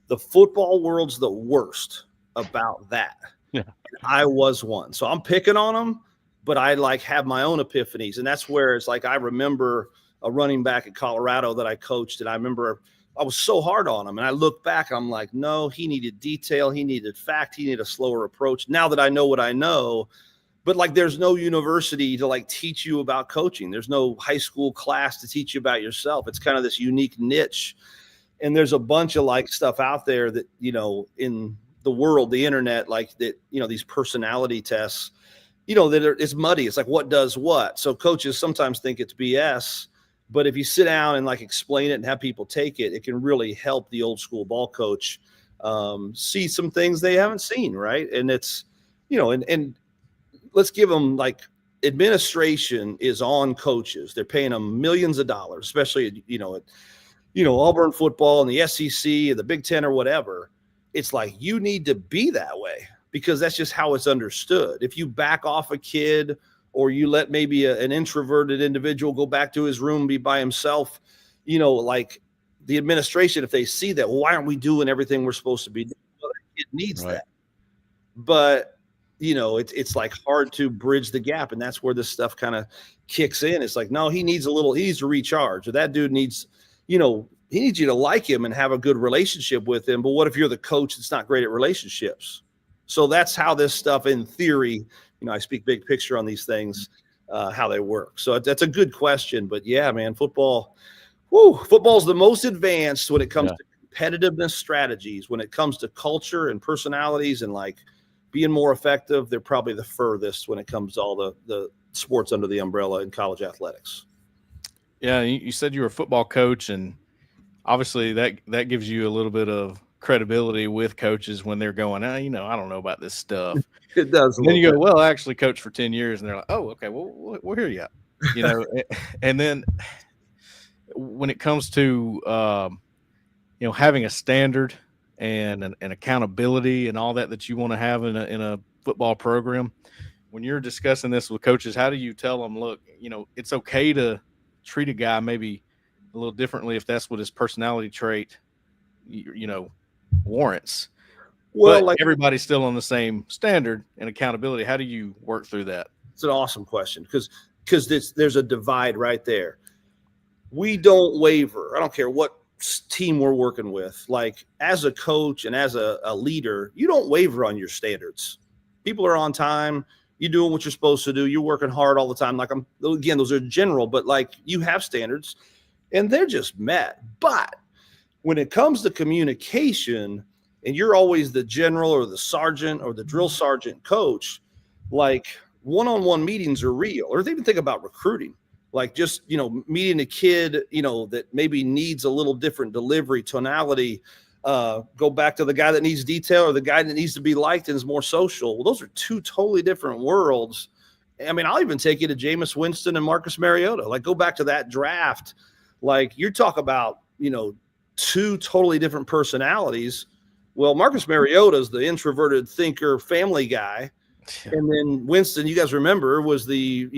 the football world's the worst about that. Yeah. I was one. So I'm picking on them, but I have my own epiphanies. And that's where it's I remember a running back at Colorado that I coached, and I remember I was so hard on him. And I look back, I'm like, no, he needed detail. He needed fact. He needed a slower approach. Now that I know what I know, but there's no university to teach you about coaching. There's no high school class to teach you about yourself. It's kind of this unique niche. And there's a bunch of stuff out there that, in the world, the internet, these personality tests, it's muddy. It's what does what. So coaches sometimes think it's BS, but if you sit down and explain it and have people take it, it can really help the old school ball coach see some things they haven't seen. Right. And it's, and let's give them administration is on coaches. They're paying them millions of dollars, especially, Auburn football and the SEC and the Big Ten or whatever. It's you need to be that way, because that's just how it's understood. If you back off a kid, or you let maybe an introverted individual go back to his room, be by himself, the administration, if they see that, well, why aren't we doing everything we're supposed to be doing? Well, it needs that. But, it's hard to bridge the gap. And that's where this stuff kind of kicks in. It's no, he needs to recharge, or that dude needs, he needs you to like him and have a good relationship with him. But what if you're the coach that's not great at relationships? So that's how this stuff, in theory, I speak big picture on these things, how they work. So that's a good question. But yeah, man, football's the most advanced when it comes to competitiveness strategies. When it comes to culture and personalities and being more effective, they're probably the furthest when it comes to all the sports under the umbrella in college athletics. Yeah, you said you were a football coach, and obviously that gives you a little bit of credibility with coaches when they're going, I don't know about this stuff. It does. And then you go, well, I actually coached for 10 years, and they're like, oh, okay, well, we'll hear you out. And then when it comes to having a standard and an accountability and all that you want to have in a football program, when you're discussing this with coaches, how do you tell them, look, it's okay to treat a guy maybe a little differently if that's what his personality trait, warrants? Well, but everybody's still on the same standard and accountability. How do you work through that? It's an awesome question, because there's a divide right there. We don't waver. I don't care what team we're working with. As a coach and as a leader, you don't waver on your standards. People are on time. You're doing what you're supposed to do. You're working hard all the time. Like again, those are general, but like you have standards and they're just met. But when it comes to communication and you're always the general or the sergeant or the drill sergeant coach, like one-on-one meetings are real. Or even think about recruiting, like just, meeting a kid, that maybe needs a little different delivery, tonality, go back to the guy that needs detail or the guy that needs to be liked and is more social. Well, those are two totally different worlds. I mean, I'll even take you to Jameis Winston and Marcus Mariota. Like, go back to that draft. Like, you're talking about, two totally different personalities. Well, Marcus Mariota is the introverted thinker, family guy. And then Winston, you guys remember, was the,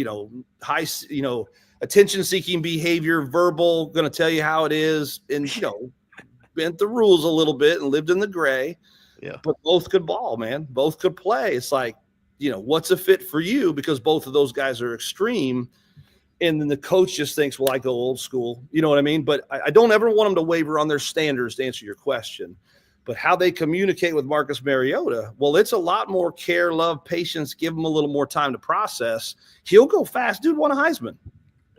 high, attention-seeking behavior, verbal, going to tell you how it is. And, bent the rules a little bit and lived in the gray. Yeah. But both could ball, man. Both could play. It's like, what's a fit for you? Because both of those guys are extreme. And then the coach just thinks, well, I go old school. You know what I mean? But I don't ever want them to waver on their standards, to answer your question. But how they communicate with Marcus Mariota, well, it's a lot more care, love, patience. Give him a little more time to process. He'll go fast. Dude won a Heisman.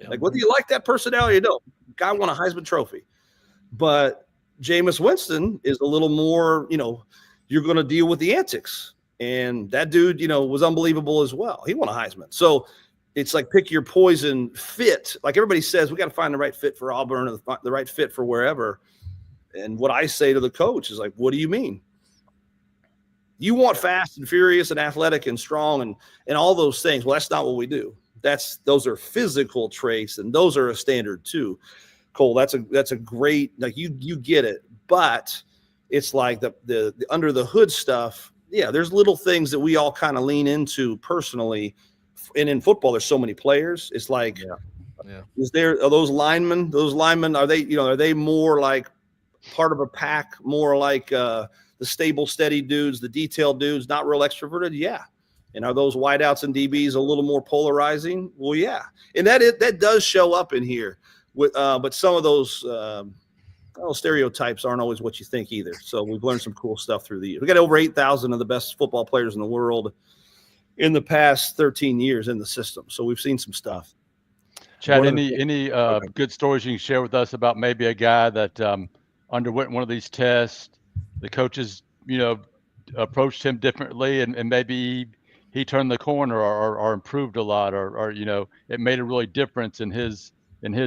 Yeah. Like, whether you like that personality or don't, guy won a Heisman Trophy. But Jameis Winston is a little more, you're going to deal with the antics. And that dude, was unbelievable as well. He won a Heisman. So it's like pick your poison fit. Like everybody says, we got to find the right fit for Auburn or the right fit for wherever. And what I say to the coach is like, what do you mean? You want fast and furious and athletic and strong and all those things. Well, that's not what we do. Those are physical traits, and those are a standard too. Cole, that's a great, like you get it, but it's like the under the hood stuff. Yeah, there's little things that we all kind of lean into personally. And in football, there's so many players. It's like, are those linemen? Those linemen, are they more like part of a pack, more like the stable, steady dudes, the detailed dudes, not real extroverted? Yeah. And are those wideouts and DBs a little more polarizing? Well, yeah. And that does show up in here. But some of those stereotypes aren't always what you think either. So we've learned some cool stuff through the years. We got over 8,000 of the best football players in the world in the past 13 years in the system. So we've seen some stuff. Chad, any good stories you can share with us about maybe a guy that underwent one of these tests, the coaches, approached him differently and maybe he turned the corner or improved a lot or it made a really difference in his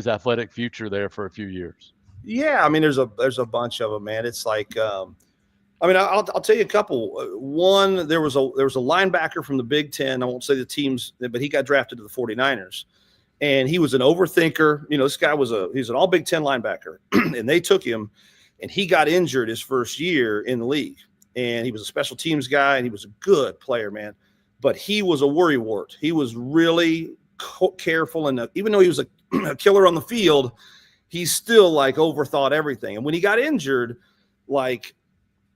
athletic future there for a few years? Yeah, I mean, there's a bunch of them, man. It's like, I'll tell you a couple. One, there was a linebacker from the Big Ten. I won't say the teams, but he got drafted to the 49ers, and he was an overthinker. This guy he's an all Big Ten linebacker, and they took him, and he got injured his first year in the league, and he was a special teams guy, and he was a good player, man. But he was a worrywart. He was really careful, and even though he was a killer on the field, he still like overthought everything. And when he got injured, like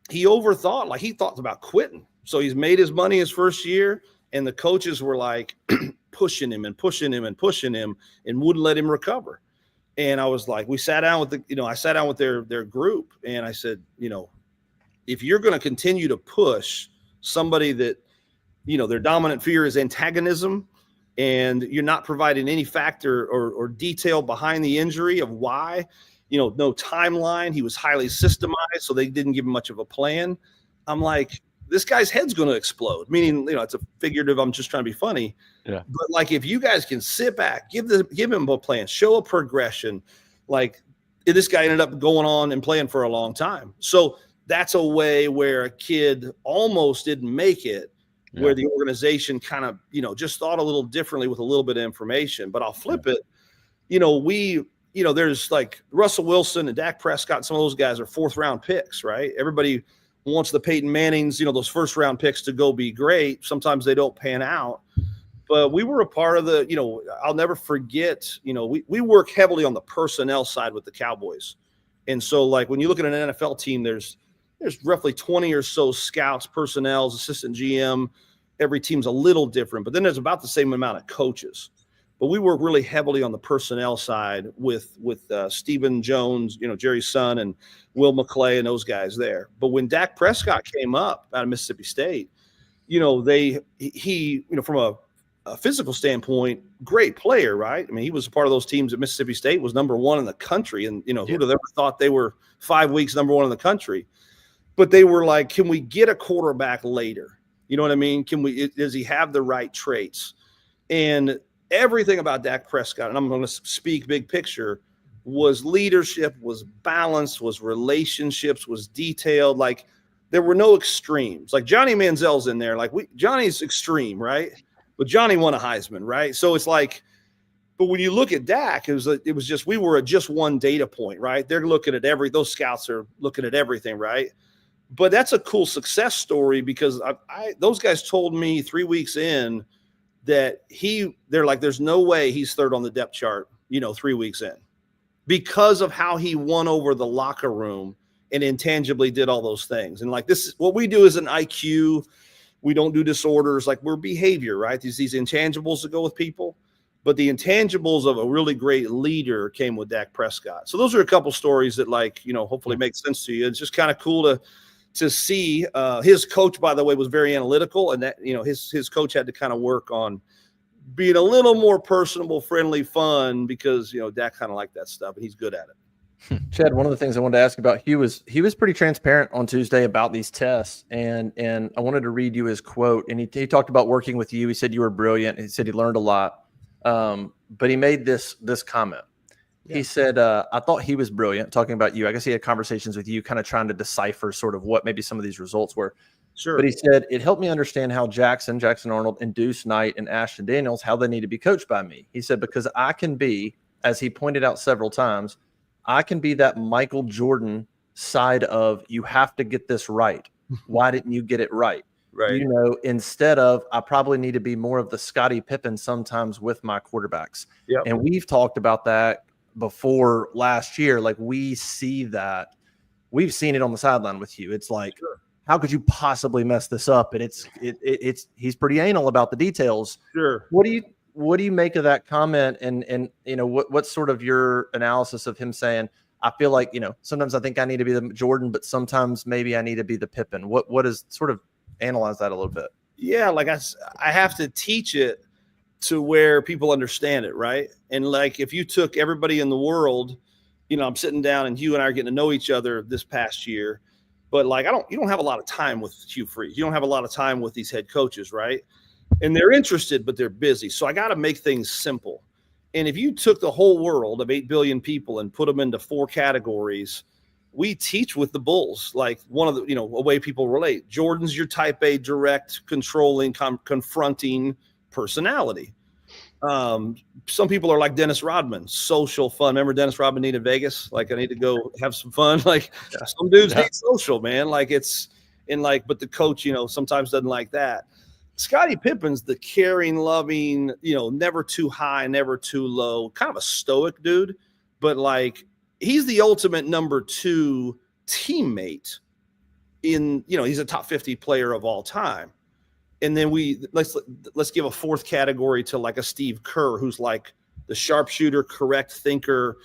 he overthought, like he thought about quitting. So he's made his money his first year, and the coaches were like pushing him and wouldn't let him recover. And I was like, we sat down with I sat down with their group, and I said, if you're going to continue to push somebody that, their dominant fear is antagonism, and you're not providing any factor or detail behind the injury of why, no timeline. He was highly systemized, so they didn't give him much of a plan. I'm like, this guy's head's going to explode. Meaning, it's a figurative. I'm just trying to be funny. Yeah. But like, if you guys can sit back, give him a plan, show a progression. Like, this guy ended up going on and playing for a long time. So that's a way where a kid almost didn't make it. Yeah. Where the organization kind of, just thought a little differently with a little bit of information. But I'll flip it. There's like Russell Wilson and Dak Prescott, and some of those guys are 4th round picks, right? Everybody wants the Peyton Mannings, those 1st round picks to go be great. Sometimes they don't pan out. But we were a part of I'll never forget, we work heavily on the personnel side with the Cowboys. And so like when you look at an NFL team, there's roughly 20 or so scouts, personnel, assistant GM. Every team's a little different, but then there's about the same amount of coaches. But we work really heavily on the personnel side with Stephen Jones, Jerry's son, and Will McClay and those guys there. But when Dak Prescott came up out of Mississippi State, from a physical standpoint, great player, right? I mean, he was a part of those teams at Mississippi State, was number one in the country. And, who'd have ever thought they were 5 weeks number one in the country? But they were like, can we get a quarterback later? You know what I mean? Does he have the right traits? And everything about Dak Prescott, and I'm going to speak big picture, was leadership, was balance, was relationships, was detailed. Like, there were no extremes. Like, Johnny Manziel's in there. Like, Johnny's extreme, right? But Johnny won a Heisman, right? So it's like, but when you look at Dak, it was just, we were at just one data point, right? They're looking at those scouts are looking at everything, right? But that's a cool success story, because those guys told me 3 weeks in that they're like, there's no way he's third on the depth chart, 3 weeks in, because of how he won over the locker room and intangibly did all those things. And like, this, what we do is an IQ. We don't do disorders. Like, we're behavior, right? These intangibles that go with people, but the intangibles of a really great leader came with Dak Prescott. So those are a couple stories that, like, hopefully make sense to you. It's just kind of cool to see. His coach, by the way, was very analytical, and that, his coach had to kind of work on being a little more personable, friendly, fun, because, Dak kind of liked that stuff, and he's good at it. Chad, one of the things I wanted to ask about, he was pretty transparent on Tuesday about these tests, and I wanted to read you his quote. And he talked about working with you. He said you were brilliant. He said he learned a lot, but he made this comment. Yeah. He said, I thought he was brilliant, talking about you. I guess he had conversations with you, kind of trying to decipher sort of what maybe some of these results were. Sure. But he said, it helped me understand how Jackson Arnold, and Deuce Knight, and Ashton Daniels, how they need to be coached by me. He said, because I can be, as he pointed out several times, I can be that Michael Jordan side of, you have to get this right. Why didn't you get it right? Right. Instead of, I probably need to be more of the Scottie Pippen sometimes with my quarterbacks. Yep. And we've talked about that before last year. Like, we see that. We've seen it on the sideline with you. It's like, sure, how could you possibly mess this up? And he's pretty anal about the details. Sure. What do you make of that comment? And what's sort of your analysis of him saying, I feel like, sometimes I think I need to be the Jordan, but sometimes maybe I need to be the Pippen. What is, sort of analyze that a little bit? Yeah. Like, I have to teach it to where people understand it. Right. And like, if you took everybody in the world, I'm sitting down and Hugh and I are getting to know each other this past year, but like, you don't have a lot of time with Hugh Freeze. You don't have a lot of time with these head coaches. Right. And they're interested, but they're busy. So I got to make things simple. And if you took the whole world of 8 billion people and put them into 4 categories, we teach with the Bulls, like one of the, a way people relate. Jordan's your type A, direct, controlling, confronting personality. Some people are like Dennis Rodman, social, fun. Remember Dennis Rodman needed Vegas? Like, I need to go have some fun. Like, some dudes need social, man. Like, but the coach, sometimes doesn't like that. Scottie Pippen's the caring, loving, never too high, never too low, kind of a stoic dude, but like, he's the ultimate number 2 teammate he's a top 50 player of all time. And then let's give a 4th category to like a Steve Kerr, who's like the sharpshooter, correct thinker,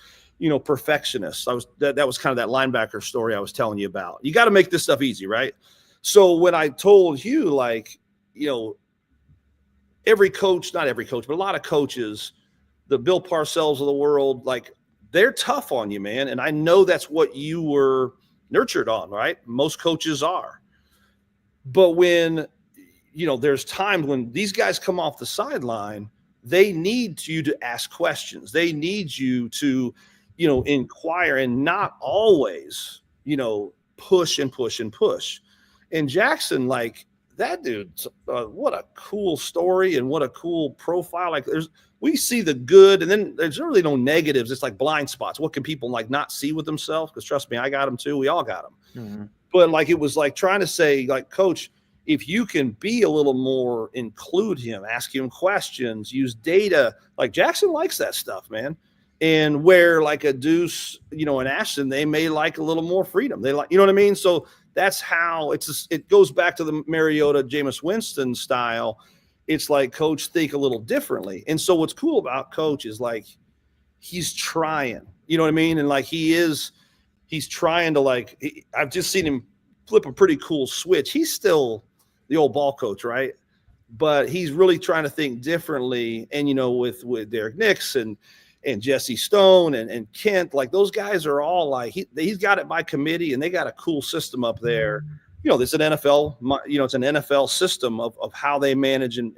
perfectionist. That was kind of that linebacker story I was telling you about. You got to make this stuff easy, right? So when I told Hugh, like, every coach, not every coach, but a lot of coaches, the Bill Parcells of the world, like, they're tough on you, man. And I know that's what you were nurtured on, right? Most coaches are. But when, there's times when these guys come off the sideline, they need you to ask questions. They need you to, inquire, and not always, push and push and push. And Jackson, like, that dude, what a cool story and what a cool profile. Like, we see the good, and then there's really no negatives. It's like blind spots. What can people like not see with themselves? Because trust me, I got them too. We all got them. Mm-hmm. But like, it was like trying to say, like, coach, if you can be a little more, include him, ask him questions, use data. Like, Jackson likes that stuff, man. And where like a Deuce, an Ashton, they may like a little more freedom. They like, you know what I mean? So that's how it goes back to the Mariota, Jameis Winston style. It's like, coach, think a little differently. And so what's cool about coach is like, he's trying, you know what I mean? And like, he's trying to, like, I've just seen him flip a pretty cool switch. He's still the old ball coach, right? But he's really trying to think differently. And, with Derek Nix and Jesse Stone and Kent, like those guys are all like, he's got it by committee, and they got a cool system up there. There's an NFL, it's an NFL system of how they manage and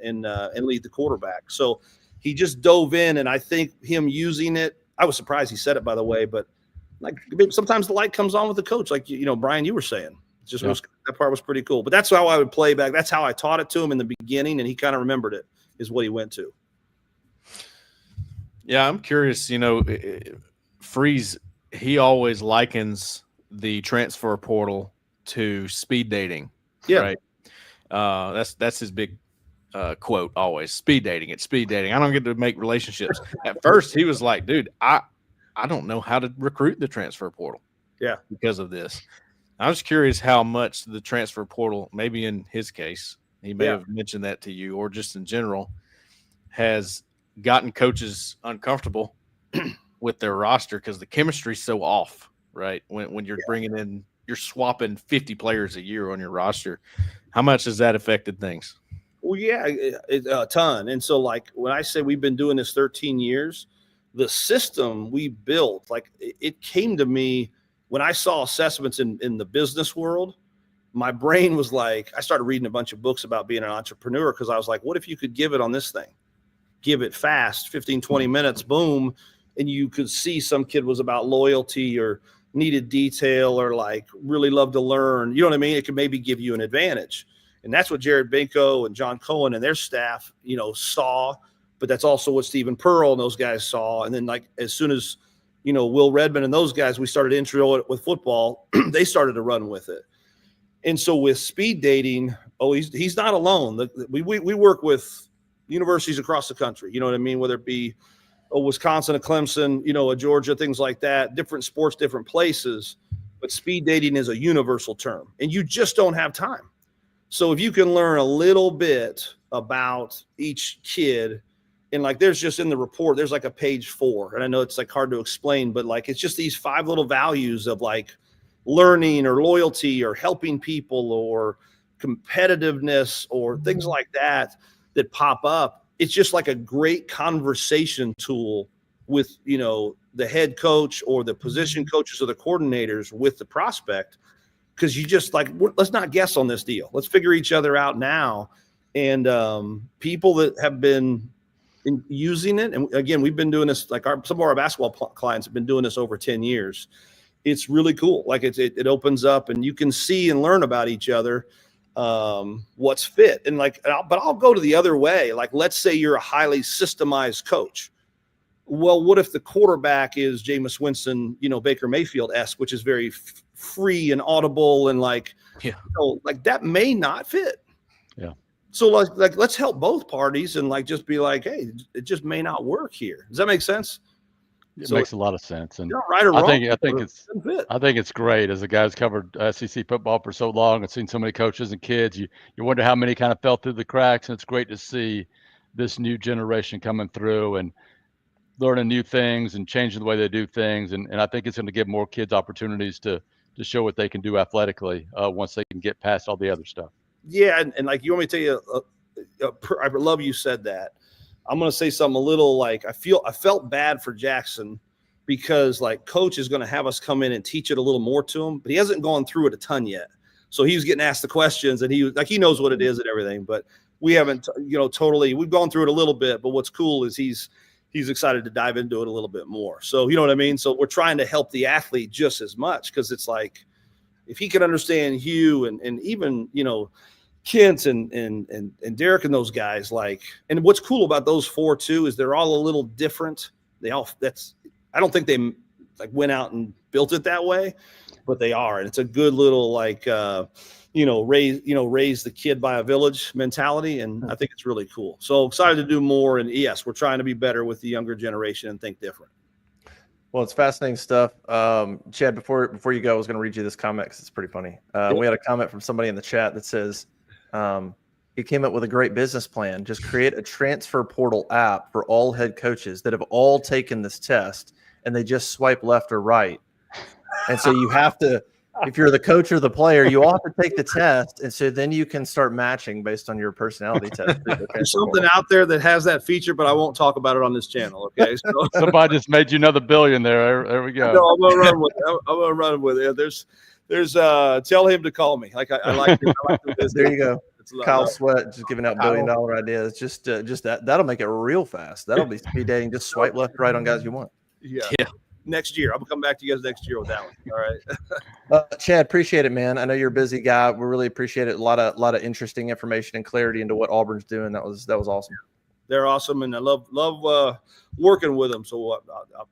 lead the quarterback. So he just dove in, and I think him using it, I was surprised he said it, by the way, but like sometimes the light comes on with the coach, like, Brian, you were saying. That part was pretty cool. But that's how I would play back. That's how I taught it to him in the beginning, and he kind of remembered it, is what he went to. Yeah, I'm curious. Freeze, he always likens the transfer portal to speed dating. Yeah. Right. That's his big quote always. Speed dating. It's speed dating. I don't get to make relationships. At first, he was like, dude, I don't know how to recruit the transfer portal. Yeah. Because of this. I was curious how much the transfer portal, maybe in his case, he may have mentioned that to you, or just in general, has gotten coaches uncomfortable with their roster because the chemistry's so off, right? When you're bringing in, you're swapping 50 players a year on your roster. How much has that affected things? Well, yeah, a ton. And so, like, when I say we've been doing this 13 years, the system we built, like, it came to me when I saw assessments in the business world. My brain was like, I started reading a bunch of books about being an entrepreneur, because I was like, what if you could give it on this thing? Give it fast, 15, 20 minutes, boom. And you could see some kid was about loyalty or needed detail or like really loved to learn. You know what I mean? It could maybe give you an advantage. And that's what Jared Benko and John Cohen and their staff, saw. But that's also what Stephen Pearl and those guys saw. And then, like, as soon as, Will Redmond and those guys, we started intro it with football, they started to run with it. And so with speed dating, he's not alone. We work with universities across the country, you know what I mean? Whether it be a Wisconsin, a Clemson, a Georgia, things like that, different sports, different places. But speed dating is a universal term, and you just don't have time. So if you can learn a little bit about each kid, and like there's just in the report, there's like a page 4, and I know it's like hard to explain, but like it's just these 5 little values of like learning or loyalty or helping people or competitiveness or things like that pop up. It's just like a great conversation tool with, the head coach or the position coaches or the coordinators with the prospect. Because you just like, let's not guess on this deal. Let's figure each other out now. And people that have been using it, and again, we've been doing this, like some of our basketball clients have been doing this over 10 years. It's really cool. Like it opens up, and you can see and learn about each other, what's fit. And like, but I'll go to the other way. Like, let's say you're a highly systemized coach. Well, what if the quarterback is Jameis Winston, Baker Mayfield-esque, which is very free and audible and like, like that may not fit. Yeah. So like let's help both parties and like just be like, hey, it just may not work here. Does that make sense? It makes a lot of sense. And right or wrong, I think it's great. As a guy who's covered SEC football for so long and seen so many coaches and kids, you wonder how many kind of fell through the cracks. And it's great to see this new generation coming through and learning new things and changing the way they do things. And I think it's going to give more kids opportunities to show what they can do athletically once they can get past all the other stuff. Yeah. And like, you want me to tell you, I love you said that. I'm going to say something a little like, I felt bad for Jackson because like coach is going to have us come in and teach it a little more to him, but he hasn't gone through it a ton yet. So he was getting asked the questions and he knows what it is and everything, but we haven't, totally, we've gone through it a little bit, but what's cool is he's excited to dive into it a little bit more. So, you know what I mean? So we're trying to help the athlete just as much. Cause it's like, if he can understand Hugh and even, Kent and Derek and those guys, like, and what's cool about those 4 too, is they're all a little different. I don't think they like went out and built it that way, but they are. And it's a good little, like, raise the kid by a village mentality. And I think it's really cool. So excited to do more. And yes, we're trying to be better with the younger generation and think different. Well, it's fascinating stuff. Chad, before you go, I was going to read you this comment because it's pretty funny. We had a comment from somebody in the chat that says, he came up with a great business plan. Just create a transfer portal app for all head coaches that have all taken this test, and they just swipe left or right. And so you have to if you're the coach or the player, you all have to take the test, and so then you can start matching based on your personality test. There's something out there that has that feature, but I won't talk about it on this channel. Okay, so Somebody just made you another billion there. There we go. no, I'm gonna run with it. I'm gonna run with it. There's tell him to call me. Like I like this. There you go. It's a lot. Kyle Sweat just giving out $1 billion ideas. Just that'll make it real fast. That'll be speed dating. Just swipe left, right on guys you want. Yeah. Next year, I'm gonna come back to you guys next year with that one. All right. Chad, appreciate it, man. I know you're a busy guy. We really appreciate it. A lot of interesting information and clarity into what Auburn's doing. That was awesome. They're awesome, and I love working with them. So,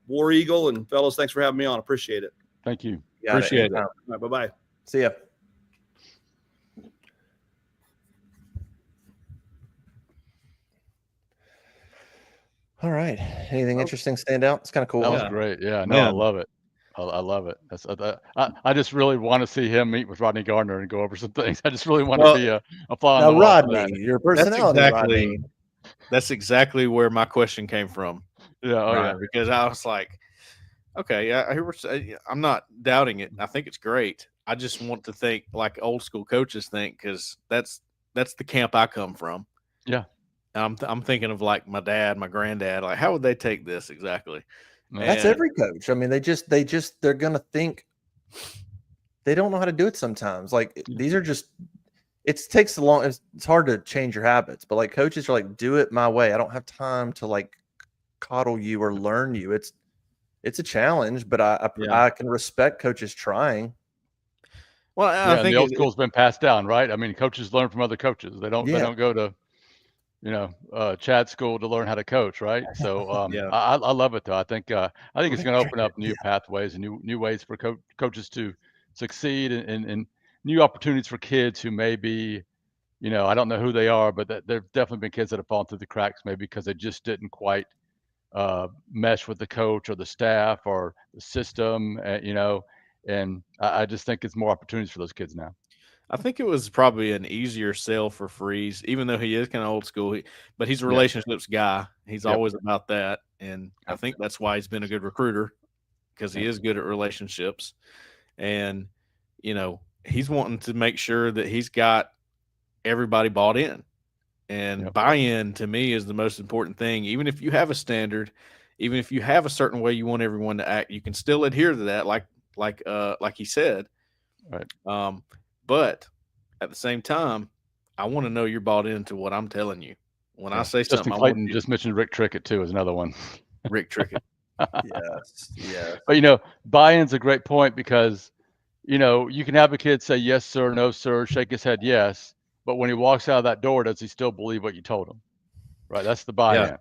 War Eagle and fellas, thanks for having me on. Appreciate it. Thank you. Appreciate it. All right, bye-bye. See ya. All right. Anything interesting stand out? It's kind of cool. That huh? was great. Yeah, no, Yeah. I love it. I love it. I just really want to see him meet with Rodney Gardner and go over some things. I just really want to be a fly on Now, the wall for Rodney, that. your personality, Rodney. That's exactly where my question came from. Yeah, oh Right, yeah. because I was like, okay, I hear what you're saying. I'm not doubting it. I think it's great. I just want to think like old school coaches think, because that's the camp I come from. Yeah. And I'm thinking of like my dad, my granddad. Like, how would they take this exactly? That's And- every coach. I mean, they're gonna think they don't know how to do it sometimes. Like these are just it takes a long. It's hard to change your habits, but like coaches are like, do it my way. I don't have time to like coddle you or learn you. It's a challenge, but I can respect coaches trying. Well, Yeah, I and think the old school's been passed down, right? I mean, coaches learn from other coaches. They don't go to, Chad school to learn how to coach, right? So Yeah. I love it though. I think it's going to open up new pathways and new ways for coaches to succeed and new opportunities for kids who maybe, I don't know who they are, but there've definitely been kids that have fallen through the cracks maybe because they just didn't quite mesh with the coach or the staff or the system, and I just think it's more opportunities for those kids now. I think it was probably an easier sell for Freeze, even though he is kind of old school. But he's a relationships guy. He's always about that, and I think that's why he's been a good recruiter, because he is good at relationships, and he's wanting to make sure that he's got everybody bought in, and buy-in to me is the most important thing. Even if you have a standard, even if you have a certain way you want everyone to act, you can still adhere to that, like he said. Right. But at the same time, I want to know you're bought into what I'm telling you. When I say Justin something, I Clayton want you just mentioned Rick Trickett too is another one. Rick Trickett. Yes. But buy-in's a great point because you can have a kid say yes sir, no sir, shake his head yes, but when he walks out of that door, does he still believe what you told him? Right. That's the buy-in. Yeah.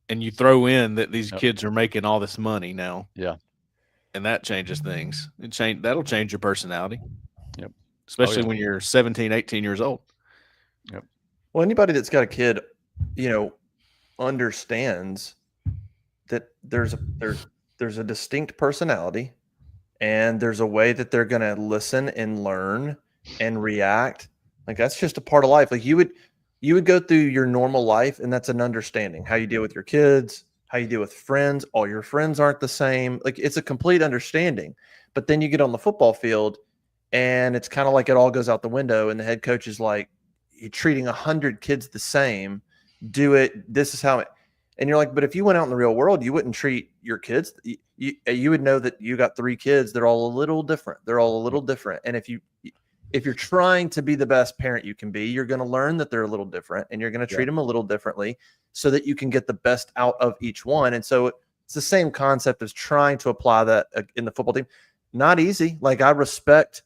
And you throw in that these kids are making all this money now. Yeah. And that changes things. That'll change your personality. Yep. Especially when you're 17, 18 years old. Yep. Well, anybody that's got a kid, understands that there's a distinct personality, and there's a way that they're going to listen and learn and react. Like that's just a part of life. Like you would go through your normal life, and that's an understanding how you deal with your kids, how you deal with friends. All your friends aren't the same. Like it's a complete understanding. But then you get on the football field, and it's kind of like it all goes out the window, and the head coach is like, you're treating 100 kids the same. Do it. This is how it. And you're like, but if you went out in the real world, you wouldn't treat your kids. You would know that you got 3 kids. They're all a little different. And if you're trying to be the best parent you can be, you're going to learn that they're a little different, and you're going to treat them a little differently so that you can get the best out of each one. And so it's the same concept as trying to apply that in the football team. Not easy. Like I respect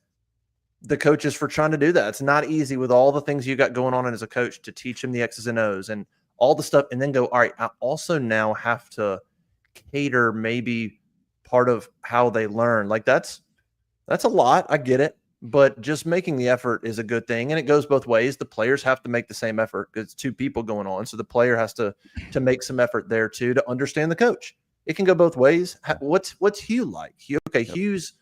the coaches for trying to do that. It's not easy with all the things you got going on as a coach to teach them the X's and O's and all the stuff, and then go, all right, I also now have to cater maybe part of how they learn. Like that's a lot. I get it. But just making the effort is a good thing. And it goes both ways. The players have to make the same effort because it's 2 people going on. So the player has to make some effort there too, to understand the coach. It can go both ways. What's Hugh like? Hugh's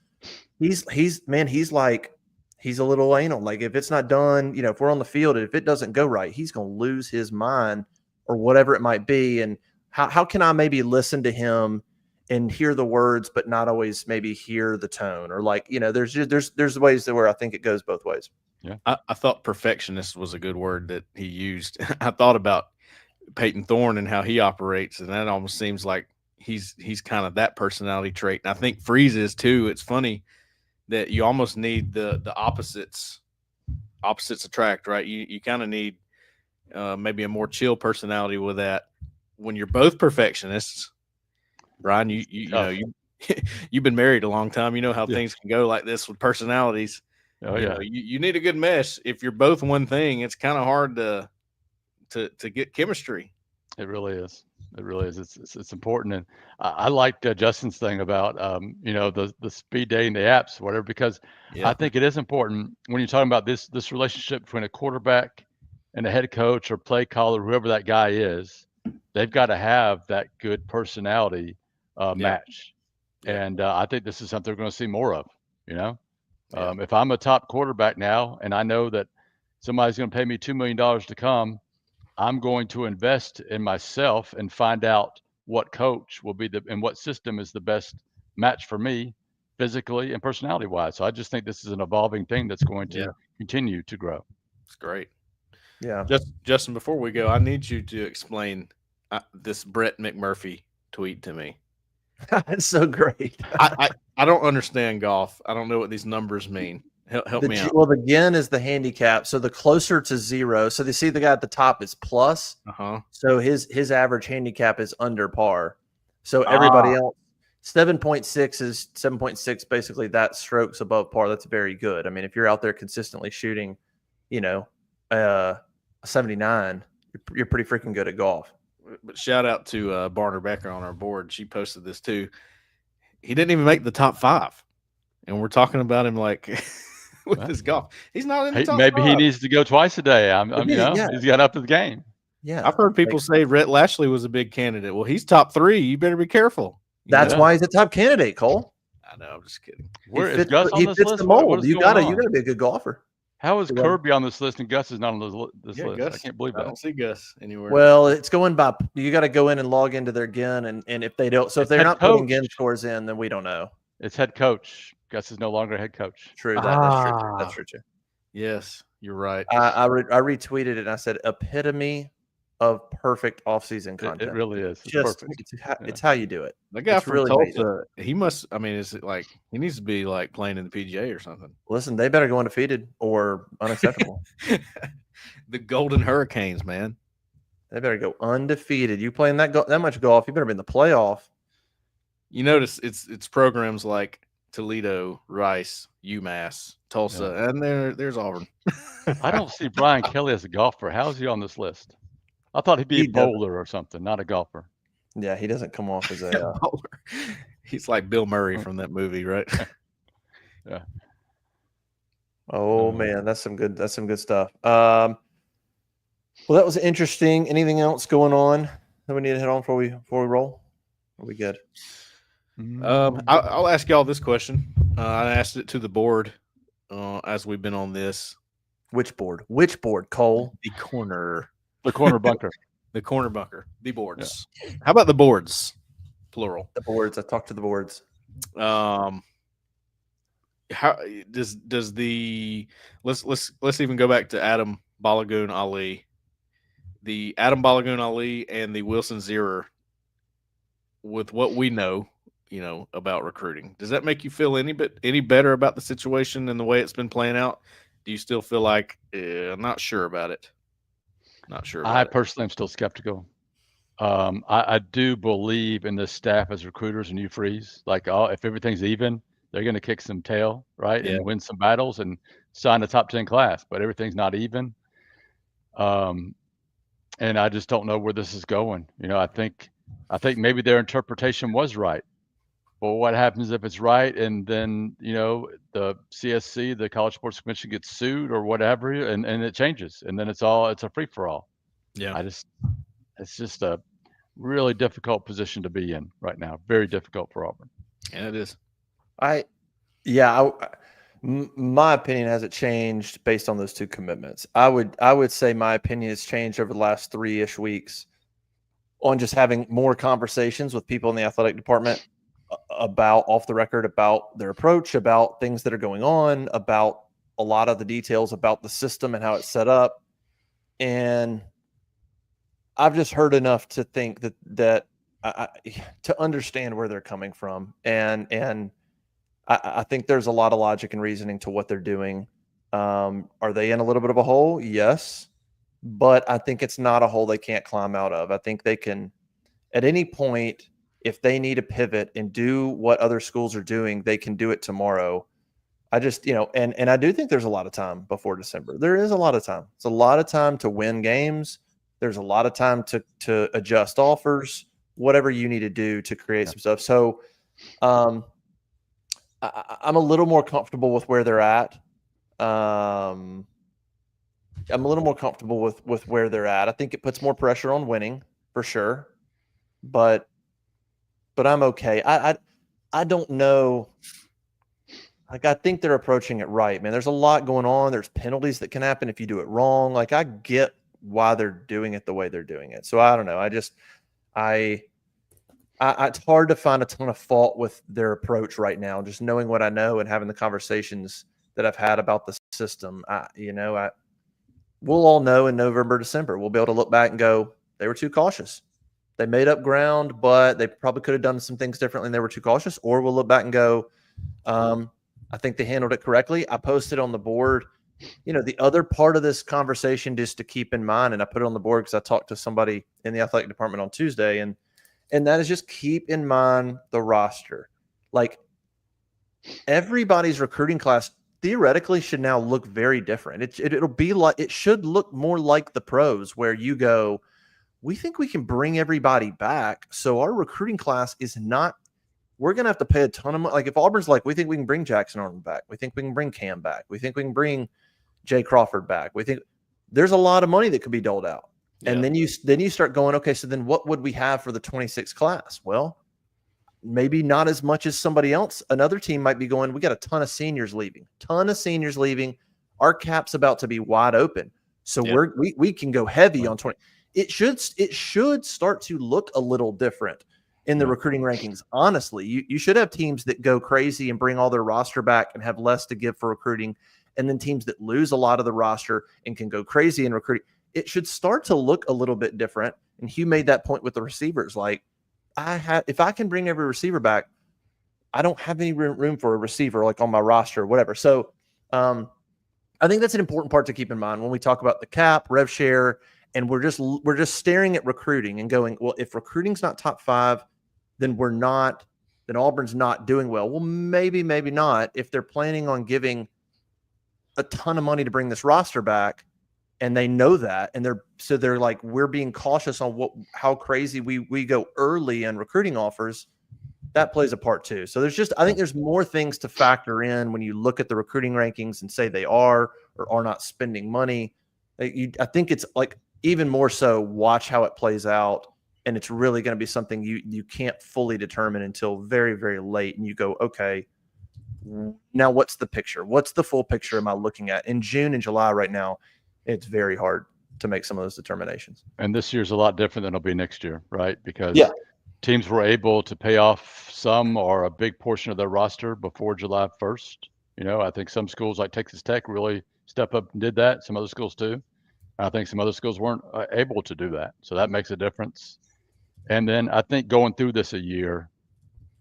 he's a little anal. Like if it's not done, if we're on the field, if it doesn't go right, he's going to lose his mind or whatever it might be. And how can I maybe listen to him and hear the words, but not always maybe hear the tone, or like, there's ways where I think it goes both ways. Yeah. I thought perfectionist was a good word that he used. I thought about Peyton Thorne and how he operates, and that almost seems like he's kind of that personality trait. And I think Freeze is too. It's funny that you almost need the opposites attract, right? You kind of need maybe a more chill personality with that. When you're both perfectionists, Brian, you know you've been married a long time. You know how things can go like this with personalities. Oh yeah, you need a good mesh. If you're both one thing, it's kind of hard to get chemistry. it really is. It really is. It's important, and I like Justin's thing about the speed dating, the apps, whatever, because I think it is important when you're talking about this relationship between a quarterback and a head coach or play caller, whoever that guy is. They've got to have that good personality match, and I think this is something we're going to see more of. If I'm a top quarterback now, and I know that somebody's going to pay me $2 million to come, I'm going to invest in myself and find out what coach will be and what system is the best match for me physically and personality wise. So I just think this is an evolving thing that's going to continue to grow. It's great. Yeah. Justin, before we go, I need you to explain this Brett McMurphy tweet to me. It's so great. I don't understand golf. I don't know what these numbers mean. Help me out. Well, the GIN is the handicap. So the closer to 0. So they see the guy at the top is plus. So his average handicap is under par. So everybody else, 7.6 is 7.6. Basically, that strokes above par. That's very good. I mean, if you're out there consistently shooting, 79, you're pretty freaking good at golf. But shout out to Barner Becker on our board. She posted this too. He didn't even make the top 5, and we're talking about him like. With his golf, he's not in the top maybe 5. He needs to go twice a day. He's got up to the game. Yeah, I've heard people say Rhett Lashley was a big candidate. Well, he's top 3. You better be careful. That's why he's a top candidate, Cole. I know. I'm just kidding. Where is Gus on this fits list? the mold. What is You gotta be a good golfer. How is Kirby on this list and Gus is not on this list? Gus, I can't believe that. I don't see Gus anywhere. Well, it's going by. You got to go in and log into their GIN, and if they don't, so if they're not putting GIN scores in, then we don't know. It's head coach. Gus is no longer head coach. True. That's true. That's true too. Yes, you're right. I retweeted it and I said epitome of perfect offseason content. It really is. It's how you do it. The guy from Tulsa, he must. I mean, is it like he needs to be like playing in the PGA or something? Listen, they better go undefeated or unacceptable. The Golden Hurricanes, man. They better go undefeated. You playing that much golf, you better be in the playoff. You notice it's programs like Toledo, Rice, UMass, Tulsa, and there's Auburn. I don't see Brian Kelly as a golfer. How is he on this list? I thought he'd be a bowler or something, not a golfer. Yeah, he doesn't come off as a bowler. He's like Bill Murray from that movie, right? Yeah. Oh man, that's some good stuff. Well, that was interesting. Anything else going on that we need to hit on before we roll? Are we good? I'll ask y'all this question. I asked it to the board as we've been on this. Which board? Which board, Cole? The corner bunker. The corner bunker. The boards. Yeah. How about the boards? Plural. The boards. I talked to the boards. How does the let's even go back to Adam Balagoon Ali. The Adam Balagoon Ali and the Wilson Zire, with what we know, about recruiting. Does that make you feel any better about the situation and the way it's been playing out? Do you still feel like I'm not sure about it? Not sure. I personally am still skeptical. I do believe in this staff as recruiters and you freeze. Like, if everything's even, they're going to kick some tail, right? Yeah. And win some battles and sign a top 10 class, but everything's not even. And I just don't know where this is going. I think maybe their interpretation was right. Well, what happens if it's right and then, the CSC, the College Sports Commission, gets sued or whatever, and it changes, and then it's a free for all. Yeah. Mm-hmm. It's just a really difficult position to be in right now. Very difficult for Auburn. And it is. My opinion hasn't changed based on those two commitments. I would say my opinion has changed over the last 3-ish weeks on just having more conversations with people in the athletic department about off the record about their approach, about things that are going on, about a lot of the details about the system and how it's set up. And I've just heard enough to think that to understand where they're coming from. And I think there's a lot of logic and reasoning to what they're doing. Are they in a little bit of a hole? Yes. But I think it's not a hole they can't climb out of. I think they can, at any point, if they need to pivot and do what other schools are doing, they can do it tomorrow. I just, and I do think there's a lot of time before December. There is a lot of time. It's a lot of time to win games. There's a lot of time to adjust offers, whatever you need to do to create some stuff. So I'm a little more comfortable with where they're at. I'm a little more comfortable with where they're at. I think it puts more pressure on winning for sure, but I'm okay. I don't know. Like, I think they're approaching it right, man. There's a lot going on. There's penalties that can happen if you do it wrong. Like, I get why they're doing it the way they're doing it. So I don't know. It's hard to find a ton of fault with their approach right now. Just knowing what I know and having the conversations that I've had about the system, we'll all know in November, December. We'll be able to look back and go, they were too cautious. They made up ground, but they probably could have done some things differently and they were too cautious. Or we'll look back and go, I think they handled it correctly. I posted on the board, the other part of this conversation just to keep in mind, and I put it on the board because I talked to somebody in the athletic department on Tuesday, and that is just keep in mind the roster. Like, everybody's recruiting class theoretically should now look very different. It'll be like, it should look more like the pros, where you go, we think we can bring everybody back. So our recruiting class is not, we're going to have to pay a ton of money. Like, if Auburn's like, we think we can bring Jackson Arnold back. We think we can bring Cam back. We think we can bring Jay Crawford back. We think there's a lot of money that could be doled out. Yeah. And then you start going, okay, so then what would we have for the 26 class? Well, maybe not as much as somebody else. Another team might be going, we got a ton of seniors leaving. Our cap's about to be wide open. So we can go heavy on 20. It should start to look a little different in the recruiting rankings. Honestly, you should have teams that go crazy and bring all their roster back and have less to give for recruiting, and then teams that lose a lot of the roster and can go crazy in recruiting. It should start to look a little bit different. And Hugh made that point with the receivers. Like, if I can bring every receiver back, I don't have any room for a receiver like on my roster or whatever. So I think that's an important part to keep in mind when we talk about the cap, rev share, and we're just staring at recruiting and going, well, if recruiting's not top 5, then Auburn's not doing well. Well, maybe not. If they're planning on giving a ton of money to bring this roster back, and they know that, and they're like, we're being cautious on how crazy we go early in recruiting offers. That plays a part too. So I think there's more things to factor in when you look at the recruiting rankings and say they are or are not spending money. I think it's like, even more so, watch how it plays out. And it's really going to be something you can't fully determine until very, very late. And you go, okay, now what's the picture? What's the full picture am I looking at? In June and July right now, it's very hard to make some of those determinations. And this year's a lot different than it'll be next year, right? Because teams were able to pay off some or a big portion of their roster before July 1st. I think some schools like Texas Tech really stepped up and did that. Some other schools too. I think some other schools weren't able to do that. So that makes a difference. And then I think going through this a year,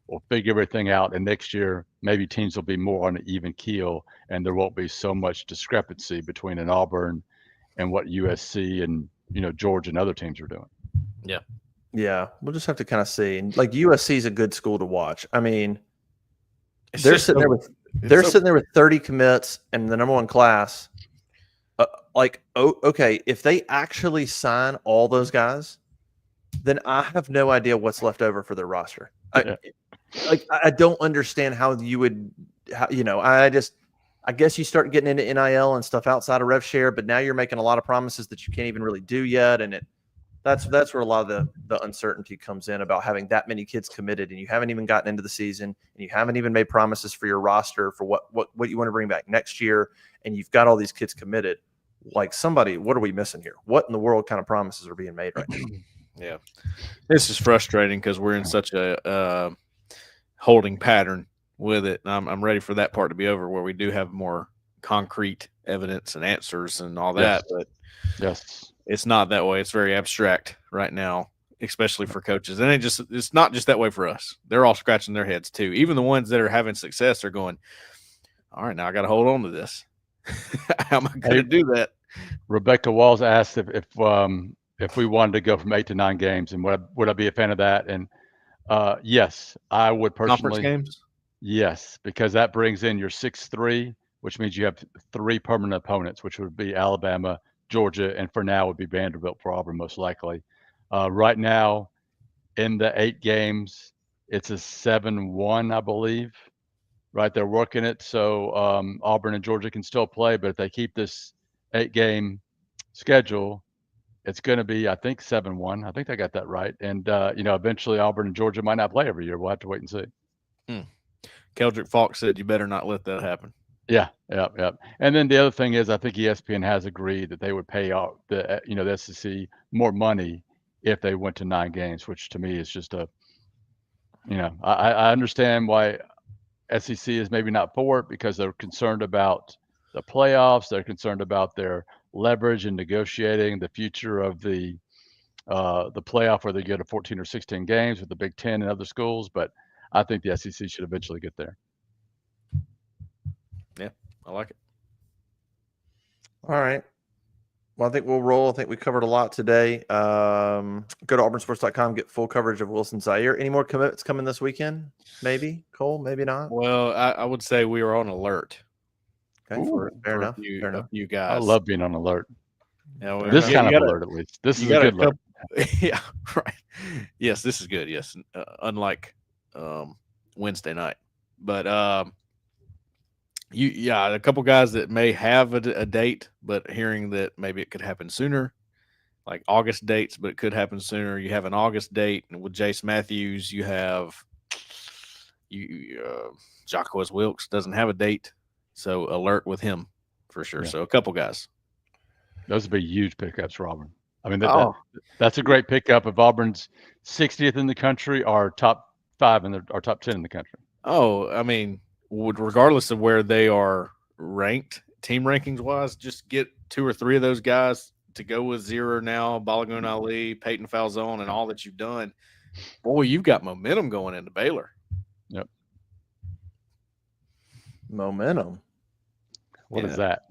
we'll figure everything out. And next year, maybe teams will be more on an even keel, and there won't be so much discrepancy between an Auburn and what USC and, Georgia and other teams are doing. Yeah. Yeah. We'll just have to kind of see. And like, USC is a good school to watch. I mean, they're sitting there with 30 commits and the number 1 class. Okay, if they actually sign all those guys, then I have no idea what's left over for their roster. I don't understand how you would, I guess you start getting into NIL and stuff outside of rev share, but now you're making a lot of promises that you can't even really do yet. And that's where a lot of the uncertainty comes in about having that many kids committed, and you haven't even gotten into the season, and you haven't even made promises for your roster for what you want to bring back next year. And you've got all these kids committed. Like, what are we missing here? What in the world kind of promises are being made right now? Yeah, this is frustrating because we're in such a holding pattern with it. And I'm ready for that part to be over, where we do have more concrete evidence and answers and all that. Yes. But Yes. it's not that way. It's very abstract right now, especially for coaches. And it's not just that way for us. They're all scratching their heads too. Even the ones that are having success are going, all right, now I got to hold on to this. How am I going to do that? Rebecca Walls asked if we wanted to go from 8 to 9 games, and would I be a fan of that? And yes, I would Conference personally. games? Yes, because that brings in your 6-3, which means you have 3 permanent opponents, which would be Alabama, Georgia, and for now would be Vanderbilt for Auburn most likely. Right now, in the 8 games, it's a 7-1, I believe. Right, they're working it so Auburn and Georgia can still play, but if they keep this 8-game schedule, it's going to be, I think, 7-1. I think I got that right. And eventually Auburn and Georgia might not play every year. We'll have to wait and see. Keldrick Falk said you better not let that happen. Yeah. And then the other thing is, I think ESPN has agreed that they would pay out the SEC more money if they went to 9 games, which to me is just I understand why SEC is maybe not for it, because they're concerned about the playoffs. They're concerned about their leverage in negotiating the future of the playoff, where they go to 14 or 16 games with the Big Ten and other schools. But I think the SEC should eventually get there. Yeah, I like it. All right. Well, I think we'll roll. I think we covered a lot today. Go to auburnsports.com, get full coverage of Wilson Zire. Any more commits coming this weekend? Maybe, Cole, maybe not. Well, I would say we are on alert. Okay, fair enough. A few guys. I love being on alert. Yeah, This kind of alert, at least. This is a good alert. Yeah, right. Yes, this is good. Yes, unlike Wednesday night, but a couple guys that may have a date, but hearing that maybe it could happen sooner, like August dates, but it could happen sooner. You have an August date, and with Jace Matthews, you have Jacquez Wilkes doesn't have a date, so alert with him for sure. Yeah. So a couple guys. Those would be huge pickups for Auburn. I mean, that's a great pickup. If Auburn's 60th in the country, or top 5 or top 10 in the country. Oh, I mean, regardless of where they are ranked, team rankings wise, just get 2 or 3 of those guys to go with Zire now, Balagoon Ali, Peyton Falzone, and all that you've done. Boy, you've got momentum going into Baylor. Yep. Momentum. What is that?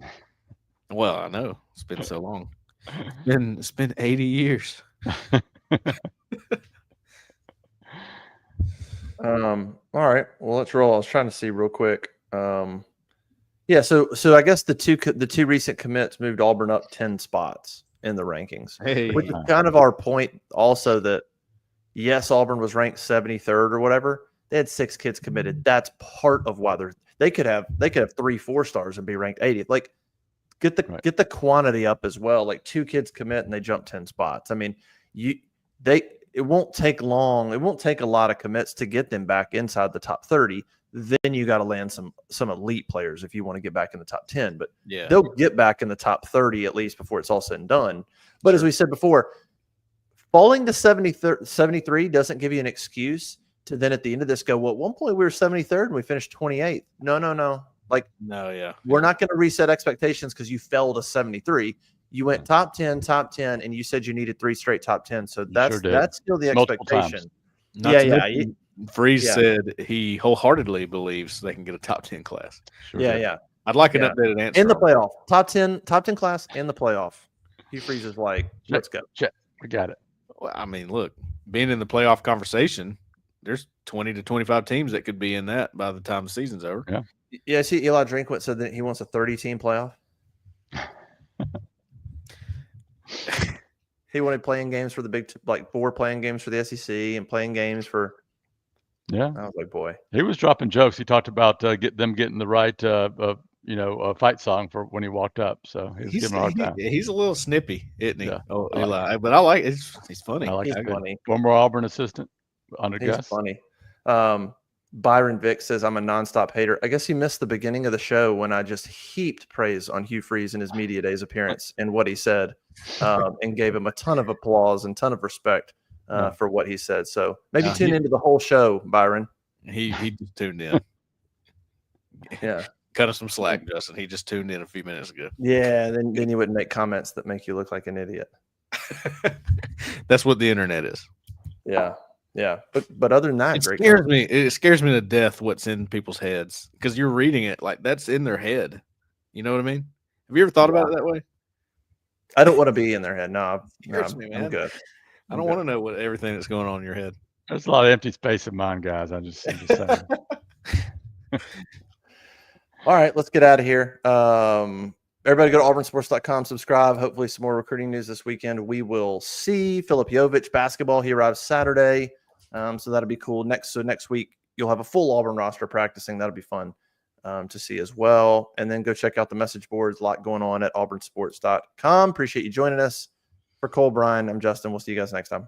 Well, I know. It's been so long. It's been 80 years. All right. Well, let's roll. I was trying to see real quick. Yeah. So I guess the two recent commits moved Auburn up 10 spots in the rankings, which is kind of our point. Also, that yes, Auburn was ranked 73rd or whatever. They had 6 kids committed. That's part of why they could have 3 4-stars and be ranked 80th. Like, get the quantity up as well. Like 2 kids commit and they jump 10 spots. I mean, it won't take long. It won't take a lot of commits to get them back inside the top 30. Then you got to land some elite players if you want to get back in the top 10. But yeah, they'll get back in the top 30 at least before it's all said and done. But as we said before, falling to 73 doesn't give you an excuse to then at the end of this go, well, at one point we were 73rd and we finished 28th. No. Like, no, yeah. We're not going to reset expectations because you fell to 73. You went top 10, and you said you needed 3 straight top 10. So that's still the expectation. Yeah. Freeze said he wholeheartedly believes they can get a top 10 class. Sure yeah. I'd like an updated answer in the playoff. Top 10 class in the playoff. Hugh Freeze is like, let's go. Check. We got it. Well, I mean, look, being in the playoff conversation, there's 20 to 25 teams that could be in that by the time the season's over. Yeah. Yeah, I see Eli Drinkwitz said that he wants a 30-team playoff. He wanted playing games for the 4 playing games for the SEC and playing games for. Yeah, I was like, boy, he was dropping jokes. He talked about getting the right, fight song for when he walked up. So he's giving him a hard time. He's a little snippy, isn't he? Yeah. Oh, Eli, but I like it. He's funny. I like he's funny. Former Auburn assistant under He's Gus. funny. Byron Vick says, I'm a nonstop hater. I guess he missed the beginning of the show when I just heaped praise on Hugh Freeze in his media days appearance and what he said, and gave him a ton of applause and ton of respect for what he said. So maybe tune into the whole show, Byron. He just tuned in. Yeah. Cut us some slack, Justin. He just tuned in a few minutes ago. Yeah. Then you wouldn't make comments that make you look like an idiot. That's what the internet is. Yeah. Yeah. But other than that, It great. scares me. It scares me to death what's in people's heads because you're reading it like that's in their head. You know what I mean? Have you ever thought about it that way? I don't want to be in their head. No, Scares me, man. I'm good. I don't want to know what everything that's going on in your head. There's a lot of empty space in mine, guys. I'm just saying. All right, let's get out of here. Everybody go to auburnsports.com, subscribe. Hopefully some more recruiting news this weekend. We will see Filip Jovic basketball. He arrives Saturday. So that'll be cool. Next week, you'll have a full Auburn roster practicing. That'll be fun to see as well. And then go check out the message boards. A lot going on at auburnsports.com. Appreciate you joining us. For Cole, Brian, I'm Justin. We'll see you guys next time.